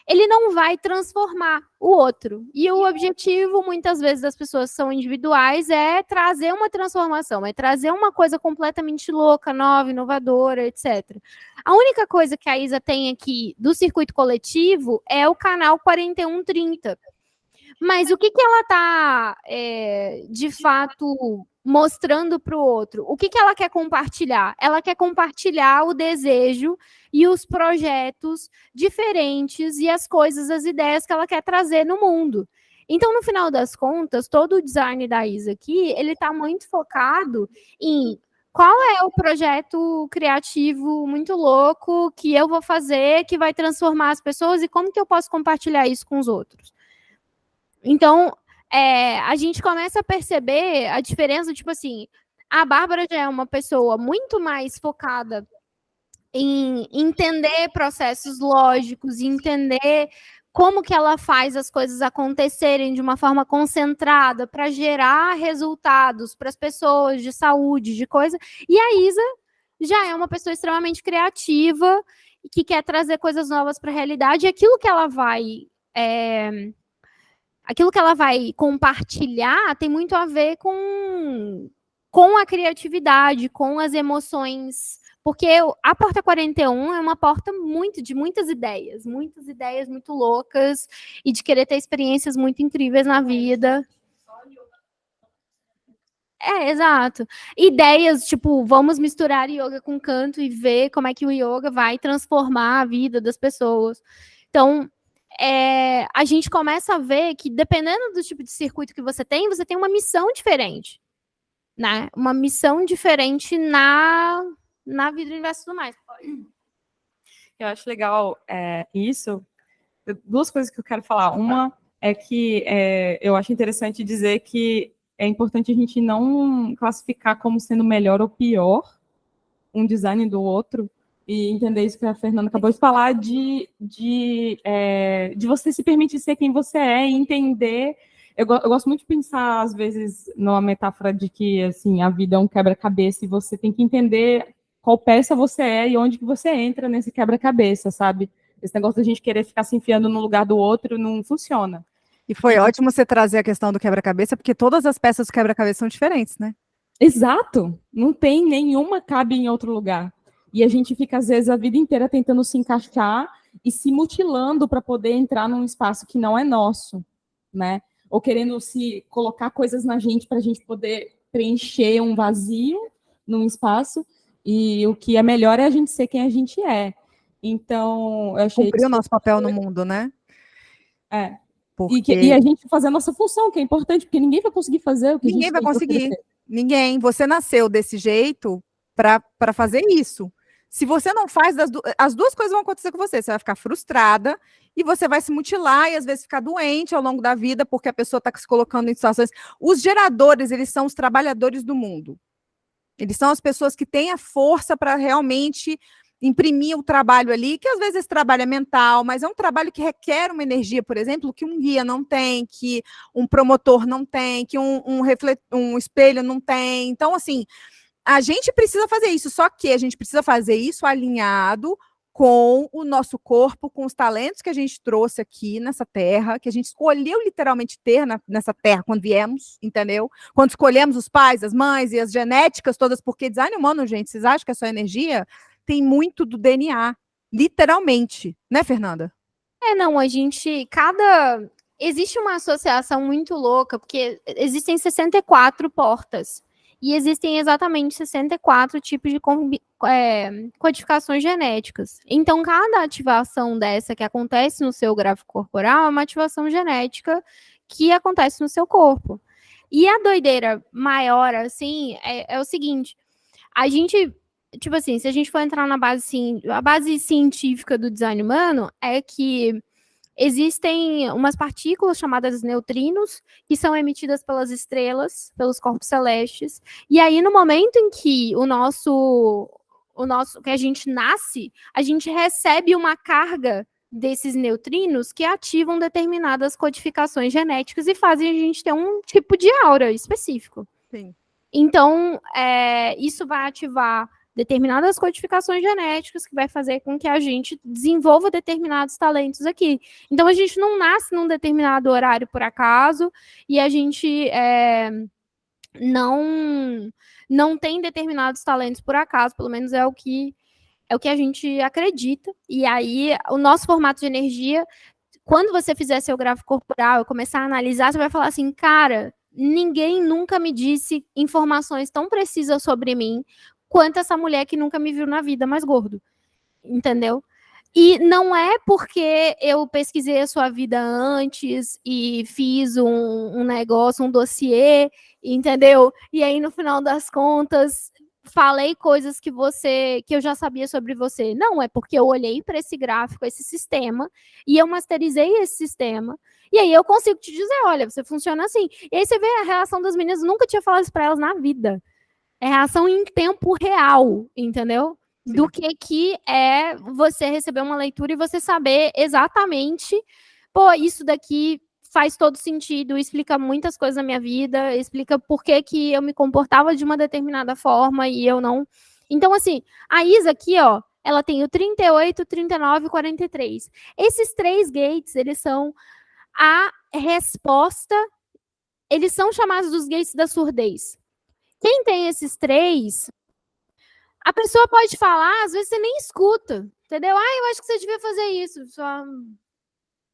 ele não vai transformar o outro. E o objetivo, muitas vezes, das pessoas que são individuais é trazer uma transformação, é trazer uma coisa completamente louca, nova, inovadora, etc. A única coisa que a Isa tem aqui do circuito coletivo é o canal 4130. Mas o que ela está, de fato, mostrando para o outro? O que ela quer compartilhar? Ela quer compartilhar o desejo e os projetos diferentes e as coisas, as ideias que ela quer trazer no mundo. Então, no final das contas, todo o design da Isa aqui, ele está muito focado em qual é o projeto criativo muito louco que eu vou fazer, que vai transformar as pessoas e como que eu posso compartilhar isso com os outros. Então, a gente começa a perceber a diferença, tipo assim, a Bárbara já é uma pessoa muito mais focada em entender processos lógicos, entender como que ela faz as coisas acontecerem de uma forma concentrada para gerar resultados para as pessoas de saúde, de coisa. E a Isa já é uma pessoa extremamente criativa e que quer trazer coisas novas para a realidade. E aquilo que ela vai compartilhar tem muito a ver com a criatividade, com as emoções, porque a Porta 41 é uma porta de muitas ideias muito loucas e de querer ter experiências muito incríveis na vida. Exato. Ideias, tipo, vamos misturar yoga com canto e ver como é que o yoga vai transformar a vida das pessoas. Então, a gente começa a ver que, dependendo do tipo de circuito que você tem uma missão diferente, né? Uma missão diferente na vida do universo e tudo mais. Eu acho legal isso. 2 coisas que eu quero falar. Uma é que eu acho interessante dizer que é importante a gente não classificar como sendo melhor ou pior um design do outro, e entender isso que a Fernanda acabou de falar, de você se permitir ser quem você é e entender. Eu gosto muito de pensar, às vezes, numa metáfora de que assim, a vida é um quebra-cabeça e você tem que entender qual peça você é e onde que você entra nesse quebra-cabeça, sabe? Esse negócio da gente querer ficar se enfiando no lugar do outro não funciona. E foi ótimo você trazer a questão do quebra-cabeça, porque todas as peças do quebra-cabeça são diferentes, né? Exato! Não tem nenhuma cabe em outro lugar. E a gente fica, às vezes, a vida inteira tentando se encaixar e se mutilando para poder entrar num espaço que não é nosso, né? Ou querendo se colocar coisas na gente para a gente poder preencher um vazio num espaço, e o que é melhor é a gente ser quem a gente é. Então, eu achei... Cumprir o nosso papel no mundo, né? Porque... E a gente fazer a nossa função, que é importante, porque ninguém vai conseguir fazer o que ninguém a gente vai conseguir. Ninguém. Você nasceu desse jeito para fazer isso. Se você não faz, as duas coisas vão acontecer com você. Você vai ficar frustrada e você vai se mutilar e às vezes ficar doente ao longo da vida porque a pessoa está se colocando em situações... Os geradores, eles são os trabalhadores do mundo. Eles são as pessoas que têm a força para realmente imprimir o trabalho ali, que às vezes esse trabalho é mental, mas é um trabalho que requer uma energia, por exemplo, que um guia não tem, que um promotor não tem, que um espelho não tem. Então, assim, a gente precisa fazer isso, só que a gente precisa fazer isso alinhado com o nosso corpo, com os talentos que a gente trouxe aqui nessa terra, que a gente escolheu literalmente ter nessa terra quando viemos, entendeu? Quando escolhemos os pais, as mães e as genéticas todas, porque design humano, gente, vocês acham que é só energia? Tem muito do DNA, literalmente, né, Fernanda? Não, existe uma associação muito louca, porque existem 64 portas. E existem exatamente 64 tipos de codificações genéticas. Então, cada ativação dessa que acontece no seu gráfico corporal é uma ativação genética que acontece no seu corpo. E a doideira maior, assim, é o seguinte: a gente, tipo assim, se a gente for entrar a base científica do design humano é que existem umas partículas chamadas neutrinos, que são emitidas pelas estrelas, pelos corpos celestes, e aí no momento em que que a gente nasce, a gente recebe uma carga desses neutrinos que ativam determinadas codificações genéticas e fazem a gente ter um tipo de aura específico. Sim. Então, isso vai ativar determinadas codificações genéticas que vai fazer com que a gente desenvolva determinados talentos aqui. Então, a gente não nasce num determinado horário por acaso e a gente não tem determinados talentos por acaso, pelo menos é o que a gente acredita. E aí, o nosso formato de energia, quando você fizer seu gráfico corporal e começar a analisar, você vai falar assim, cara, ninguém nunca me disse informações tão precisas sobre mim quanto essa mulher que nunca me viu na vida mais gordo, entendeu? E não é porque eu pesquisei a sua vida antes e fiz um negócio, um dossiê, entendeu? E aí, no final das contas, falei coisas que eu já sabia sobre você. Não, é porque eu olhei para esse gráfico, esse sistema, e eu masterizei esse sistema. E aí eu consigo te dizer, olha, você funciona assim. E aí você vê a reação das meninas, nunca tinha falado isso para elas na vida. É reação em tempo real, entendeu? Sim. Do que é você receber uma leitura e você saber exatamente, pô, isso daqui faz todo sentido, explica muitas coisas na minha vida, explica por que eu me comportava de uma determinada forma e eu não. Então, assim, a Isa aqui, ó, ela tem o 38, 39 e 43. Esses 3 gates, eles são a resposta, eles são chamados dos gates da surdez. Quem tem esses 3, a pessoa pode falar, às vezes você nem escuta, entendeu? Eu acho que você devia fazer isso. Só...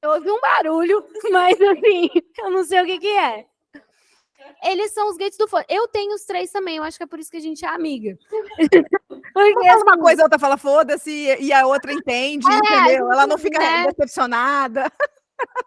Eu ouvi um barulho, mas assim, eu não sei o que é. Eles são os gates do fone. Eu tenho os 3 também, eu acho que é por isso que a gente é amiga. Porque, assim, uma coisa, a outra fala foda-se, e a outra entende, entendeu? Ela não fica decepcionada.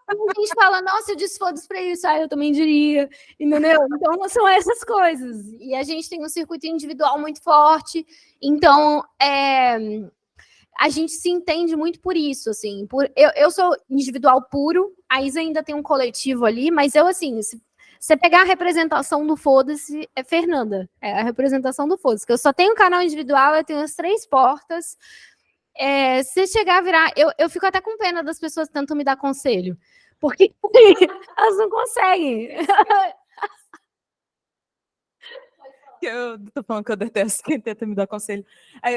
A gente fala, nossa, eu disse foda-se pra isso, eu também diria, entendeu? Então, são essas coisas. E a gente tem um circuito individual muito forte, então, a gente se entende muito por isso, assim. Eu sou individual puro, a Isa ainda tem um coletivo ali, mas eu, assim, se você pegar a representação do foda-se, é Fernanda, é a representação do foda-se, que eu só tenho um canal individual, eu tenho as 3 portas. Se chegar a virar... Eu fico até com pena das pessoas que tentam me dar conselho. Porque elas não conseguem. Eu tô falando que eu detesto quem tenta me dar conselho.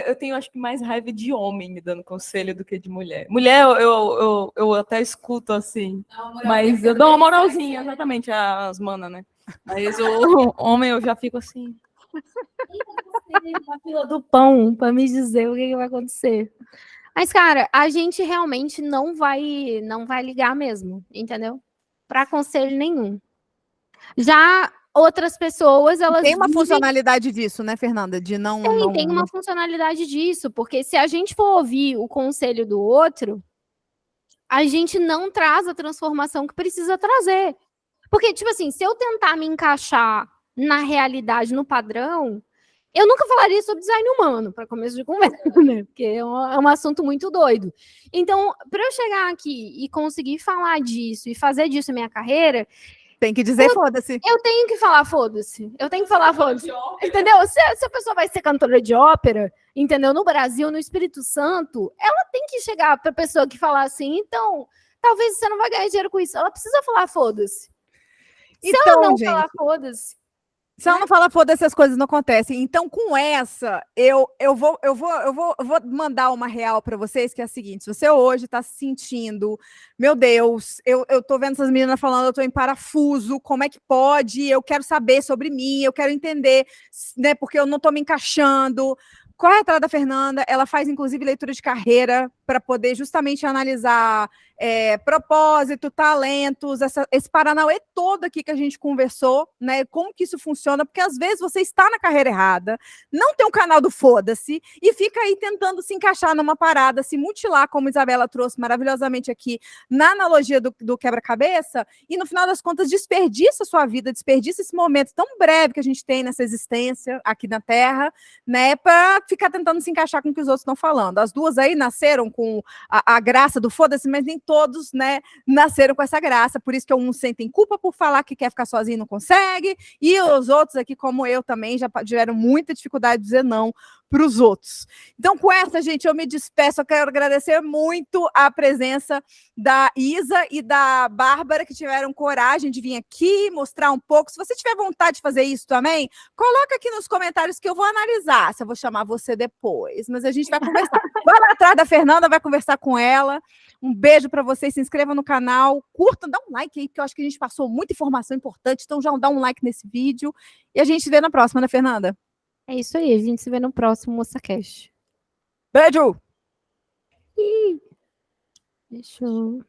Eu tenho, acho que, mais raiva de homem me dando conselho do que de mulher. Mulher, eu até escuto, assim. Mas eu dou uma moralzinha, exatamente, as manas, né? Mas o homem eu já fico assim... Na fila do pão para me dizer o que vai acontecer. Mas, cara, a gente realmente não vai ligar mesmo, entendeu? Para conselho nenhum. Já outras pessoas, elas tem uma funcionalidade disso, né, Fernanda? De não... Tem uma funcionalidade disso, porque se a gente for ouvir o conselho do outro, a gente não traz a transformação que precisa trazer. Porque, tipo assim, se eu tentar me encaixar na realidade, no padrão, eu nunca falaria sobre design humano, para começo de conversa, né? Porque é um assunto muito doido. Então, para eu chegar aqui e conseguir falar disso e fazer disso minha carreira... Tem que dizer foda-se. Eu tenho que falar foda-se. Eu tenho que falar foda-se. Entendeu? Se a pessoa vai ser cantora de ópera, entendeu? No Brasil, no Espírito Santo, ela tem que chegar para a pessoa que falar assim, então, talvez você não vai ganhar dinheiro com isso. Ela precisa falar foda-se. Se ela não falar foda-se... Se ela não falar foda-se, as coisas não acontecem. Então, com essa, eu vou mandar uma real para vocês, que é a seguinte: se você hoje está se sentindo, meu Deus, eu tô vendo essas meninas falando, eu tô em parafuso, como é que pode? Eu quero saber sobre mim, eu quero entender, né, porque eu não tô me encaixando. Corre atrás da Fernanda, ela faz, inclusive, leitura de carreira para poder justamente analisar propósito, talentos, esse Paranauê todo aqui que a gente conversou, né? Como que isso funciona, porque às vezes você está na carreira errada, não tem um canal do foda-se, e fica aí tentando se encaixar numa parada, se mutilar, como a Isabela trouxe maravilhosamente aqui, na analogia do quebra-cabeça, e no final das contas desperdiça a sua vida, desperdiça esse momento tão breve que a gente tem nessa existência aqui na Terra, né? Para ficar tentando se encaixar com o que os outros estão falando. As duas aí nasceram com a graça do foda-se, mas nem todos, né, nasceram com essa graça, por isso que uns sentem culpa por falar que quer ficar sozinho e não consegue, e os outros aqui, como eu também, já tiveram muita dificuldade de dizer não para os outros. Então, com essa, gente, eu me despeço. Eu quero agradecer muito a presença da Isa e da Bárbara, que tiveram coragem de vir aqui mostrar um pouco. Se você tiver vontade de fazer isso também, coloca aqui nos comentários que eu vou analisar, se eu vou chamar você depois, mas a gente vai conversar. Vai lá atrás da Fernanda, vai conversar com ela. Um beijo para vocês, se inscrevam no canal, curtam, dá um like aí, porque eu acho que a gente passou muita informação importante, então já dá um like nesse vídeo, e a gente se vê na próxima, né, Fernanda? É isso aí, a gente se vê no próximo MoçaCast. Beijo! Deixa eu...